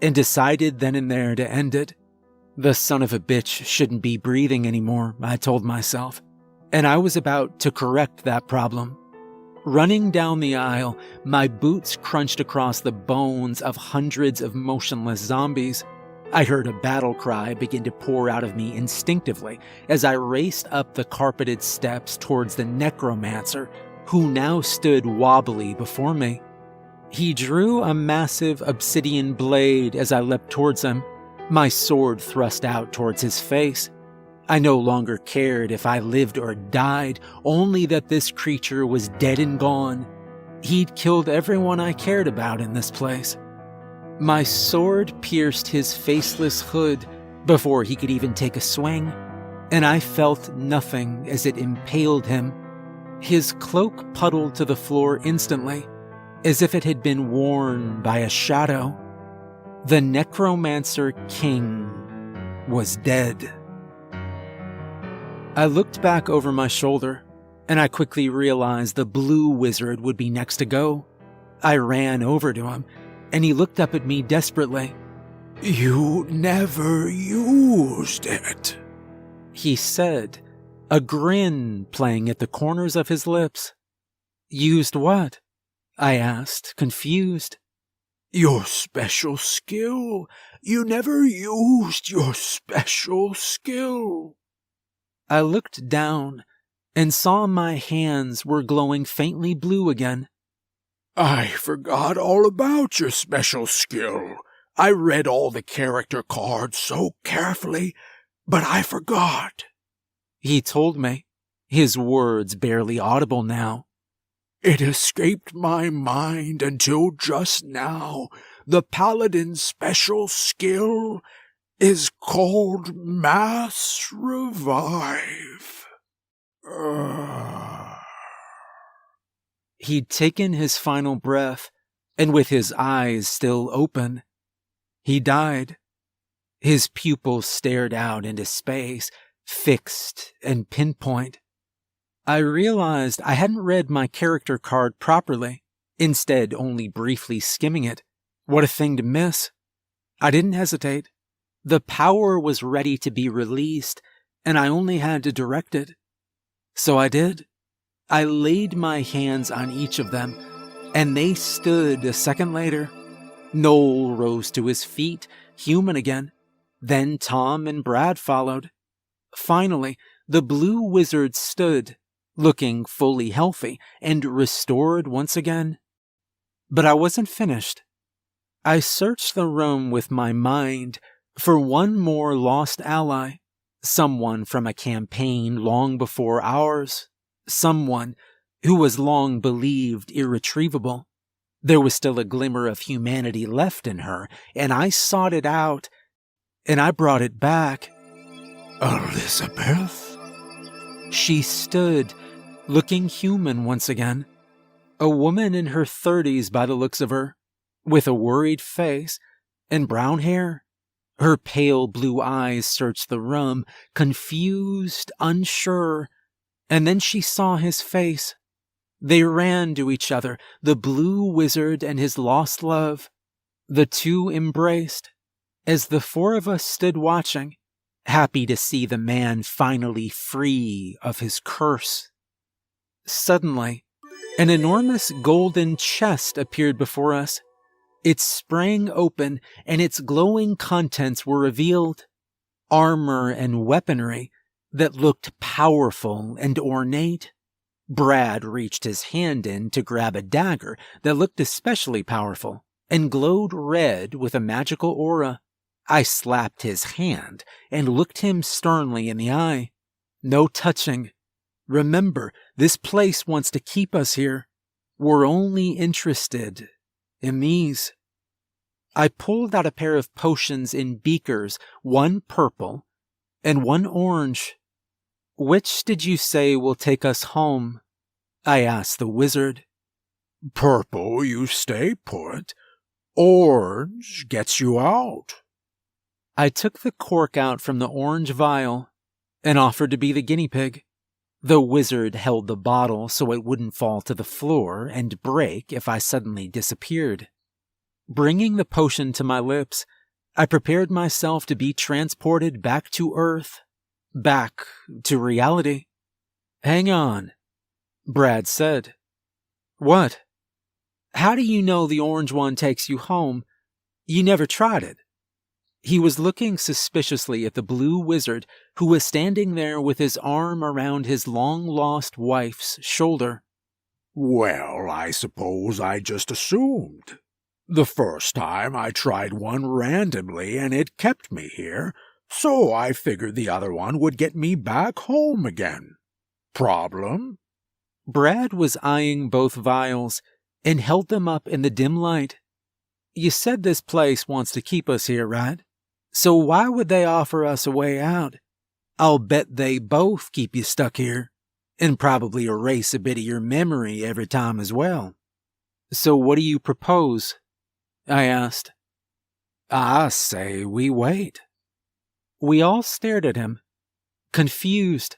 and decided then and there to end it. The son of a bitch shouldn't be breathing anymore, I told myself, and I was about to correct that problem. Running down the aisle, my boots crunched across the bones of hundreds of motionless zombies. I heard a battle cry begin to pour out of me instinctively as I raced up the carpeted steps towards the necromancer, who now stood wobbly before me. He drew a massive obsidian blade as I leapt towards him, my sword thrust out towards his face. I no longer cared if I lived or died, only that this creature was dead and gone. He'd killed everyone I cared about in this place. My sword pierced his faceless hood before he could even take a swing, and I felt nothing as it impaled him. His cloak puddled to the floor instantly, as if it had been worn by a shadow. The necromancer king was dead. I looked back over my shoulder, and I quickly realized the blue wizard would be next to go. I ran over to him, and he looked up at me desperately. You never used it, he said, a grin playing at the corners of his lips. Used what? I asked, confused. Your special skill. You never used your special skill. I looked down and saw my hands were glowing faintly blue again. I forgot all about your special skill. I read all the character cards so carefully, but I forgot. He told me, his words barely audible now. It escaped my mind until just now. The paladin's special skill is called Mass Revive. He'd taken his final breath, and with his eyes still open, he died. His pupils stared out into space, fixed and pinpoint. I realized I hadn't read my character card properly, instead only briefly skimming it. What a thing to miss. I didn't hesitate. The power was ready to be released, and I only had to direct it. So I did. I laid my hands on each of them, and they stood a second later. Noel rose to his feet, human again. Then Tom and Brad followed. Finally, the blue wizard stood, looking fully healthy and restored once again. But I wasn't finished. I searched the room with my mind for one more lost ally, someone from a campaign long before ours, someone who was long believed irretrievable. There was still a glimmer of humanity left in her, and I sought it out, and I brought it back. Elizabeth? She stood, looking human once again. A woman in her 30s by the looks of her, with a worried face and brown hair. Her pale blue eyes searched the room, confused, unsure, and then she saw his face. They ran to each other, the blue wizard and his lost love. The two embraced, as the four of us stood watching, happy to see the man finally free of his curse. Suddenly, an enormous golden chest appeared before us. It sprang open, and its glowing contents were revealed. Armor and weaponry that looked powerful and ornate. Brad reached his hand in to grab a dagger that looked especially powerful and glowed red with a magical aura. I slapped his hand and looked him sternly in the eye. No touching. Remember, this place wants to keep us here. We're only interested in these. I pulled out a pair of potions in beakers, one purple and one orange. Which did you say will take us home? I asked the wizard. Purple, you stay put. Orange gets you out. I took the cork out from the orange vial and offered to be the guinea pig. The wizard held the bottle so it wouldn't fall to the floor and break if I suddenly disappeared. Bringing the potion to my lips, I prepared myself to be transported back to Earth, back to reality. Hang on, Brad said. What? How do you know the orange one takes you home? You never tried it. He was looking suspiciously at the blue wizard who was standing there with his arm around his long-lost wife's shoulder. Well, I suppose I just assumed. The first time I tried one randomly and it kept me here, so I figured the other one would get me back home again. Problem? Brad was eyeing both vials and held them up in the dim light. You said this place wants to keep us here, right? So why would they offer us a way out? I'll bet they both keep you stuck here, and probably erase a bit of your memory every time as well. So what do you propose? I asked. I say we wait. We all stared at him, confused.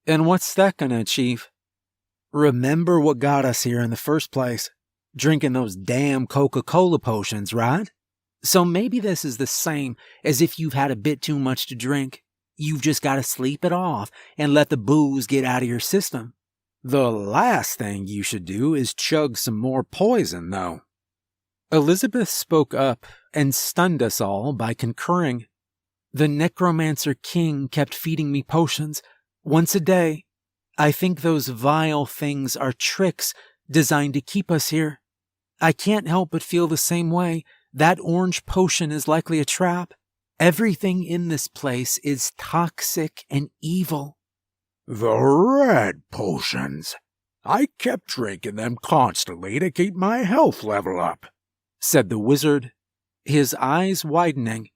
And what's that gonna achieve? Remember what got us here in the first place, drinking those damn Coca-Cola potions, right? So maybe this is the same as if you've had a bit too much to drink. You've just got to sleep it off and let the booze get out of your system. The last thing you should do is chug some more poison, though. Elizabeth spoke up and stunned us all by concurring. The Necromancer King kept feeding me potions once a day. I think those vile things are tricks designed to keep us here. I can't help but feel the same way. That orange potion is likely a trap. Everything in this place is toxic and evil. The red potions. I kept drinking them constantly to keep my health level up, said the wizard, his eyes widening.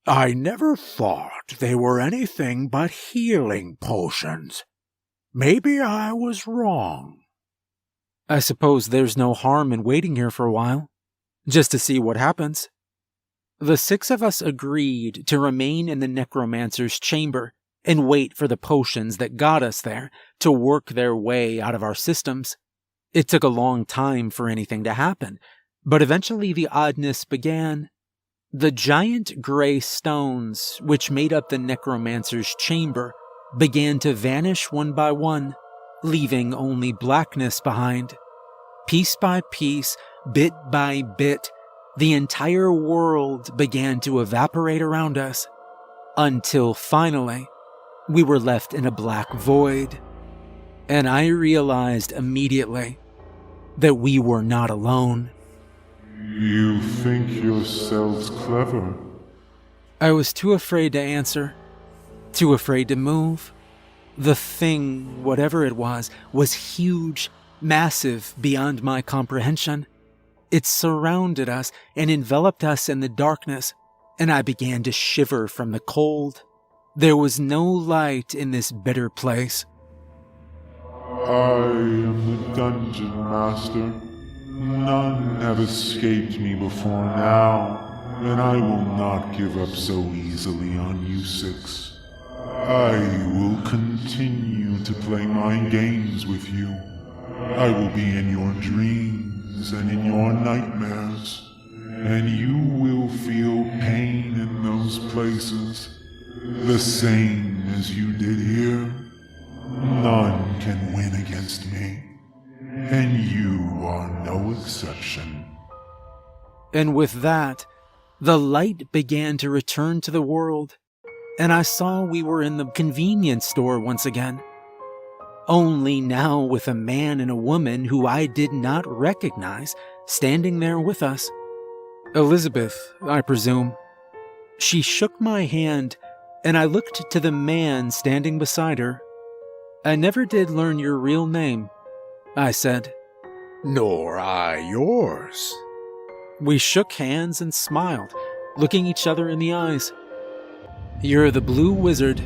I never thought they were anything but healing potions. Maybe I was wrong. I suppose there's no harm in waiting here for a while, just to see what happens. The six of us agreed to remain in the necromancer's chamber and wait for the potions that got us there to work their way out of our systems. It took a long time for anything to happen, but eventually the oddness began. The giant gray stones which made up the necromancer's chamber began to vanish one by one, leaving only blackness behind. Piece by piece, bit by bit, the entire world began to evaporate around us, until finally, we were left in a black void. And I realized immediately that we were not alone. You think yourselves clever? I was too afraid to answer, too afraid to move. The thing, whatever it was huge, massive beyond my comprehension. It surrounded us and enveloped us in the darkness, and I began to shiver from the cold. There was no light in this bitter place. I am the dungeon master. None have escaped me before now, and I will not give up so easily on you six. I will continue to play mind games with you. I will be in your dreams and in your nightmares, and you will feel pain in those places, the same as you did here. None can win against me, and you are no exception. And with that, the light began to return to the world, and I saw we were in the convenience store once again. Only now with a man and a woman who I did not recognize standing there with us. Elizabeth, I presume. She shook my hand, and I looked to the man standing beside her. I never did learn your real name, I said. Nor I yours. We shook hands and smiled, looking each other in the eyes. "You're the Blue Wizard,"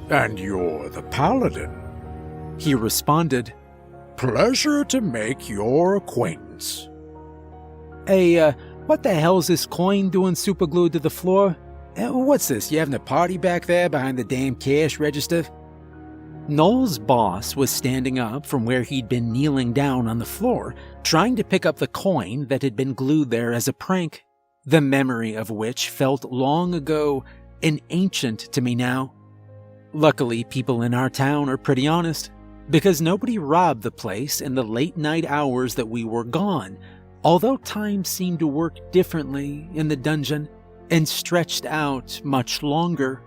And you're the paladin. he responded. Pleasure to make your acquaintance. "Hey, what the hell's this coin doing superglued to the floor? What's this, you having a party back there behind the damn cash register?" Noel's boss was standing up from where he'd been kneeling down on the floor, trying to pick up the coin that had been glued there as a prank, the memory of which felt long ago and ancient to me now. Luckily, people in our town are pretty honest, because nobody robbed the place in the late night hours that we were gone, although time seemed to work differently in the dungeon and stretched out much longer.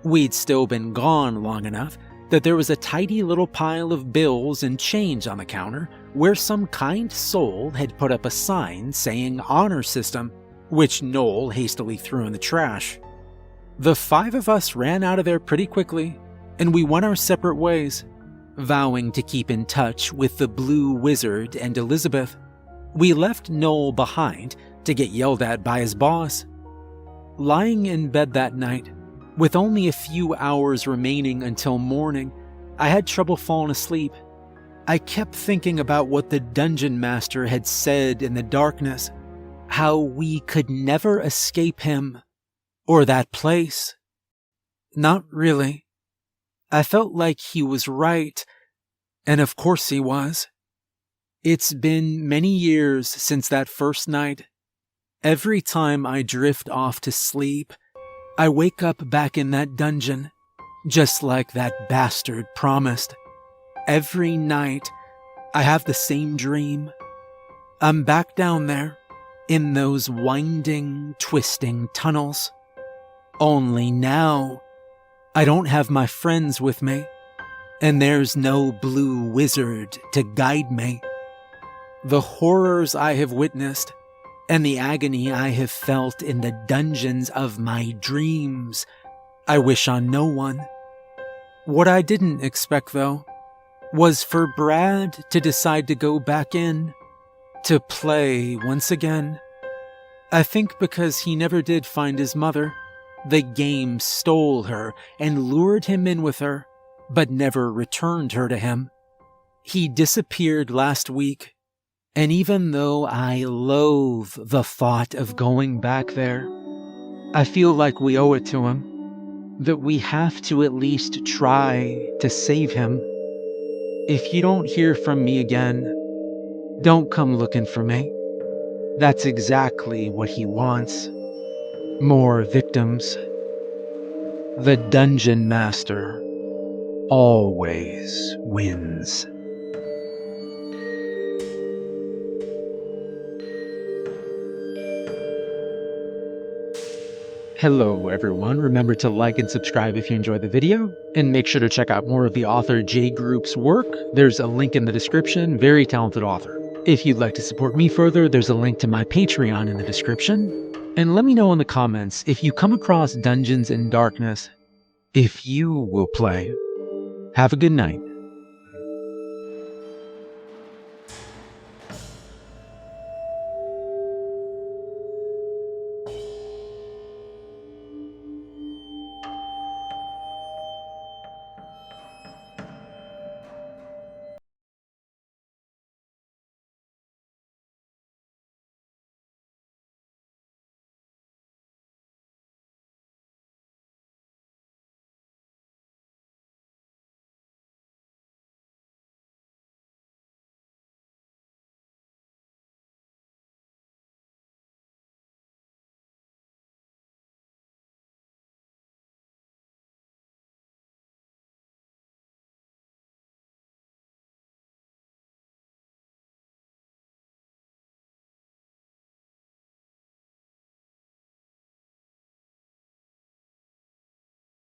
We'd still been gone long enough that there was a tidy little pile of bills and change on the counter where some kind soul had put up a sign saying honor system, which Noel hastily threw in the trash. The 5 of us ran out of there pretty quickly, and we went our separate ways, vowing to keep in touch with the Blue Wizard and Elizabeth. We left Noel behind to get yelled at by his boss. Lying in bed that night, with only a few hours remaining until morning, I had trouble falling asleep. I kept thinking about what the dungeon master had said in the darkness, how we could never escape him, or that place. Not really. I felt like he was right, and of course he was. It's been many years since that first night. Every time I drift off to sleep, I wake up back in that dungeon, just like that bastard promised. Every night, I have the same dream. I'm back down there, in those winding, twisting tunnels. Only now, I don't have my friends with me, and there's no Blue Wizard to guide me. The horrors I have witnessed, and the agony I have felt in the dungeons of my dreams, I wish on no one. What I didn't expect, though, was for Brad to decide to go back in, to play once again. I think because he never did find his mother. The game stole her and lured him in with her, but never returned her to him. He disappeared last week, and even though I loathe the thought of going back there, I feel like we owe it to him, that we have to at least try to save him. If you don't hear from me again, don't come looking for me. That's exactly what he wants. More victims. The Dungeon Master always wins. Hello everyone, remember to like and subscribe if you enjoyed the video, and make sure to check out more of the author J Group's work. There's a link in the description, very talented author. If you'd like to support me further, there's a link to my Patreon in the description. And let me know in the comments if you come across Dungeons in Darkness, if you will play. Have a good night.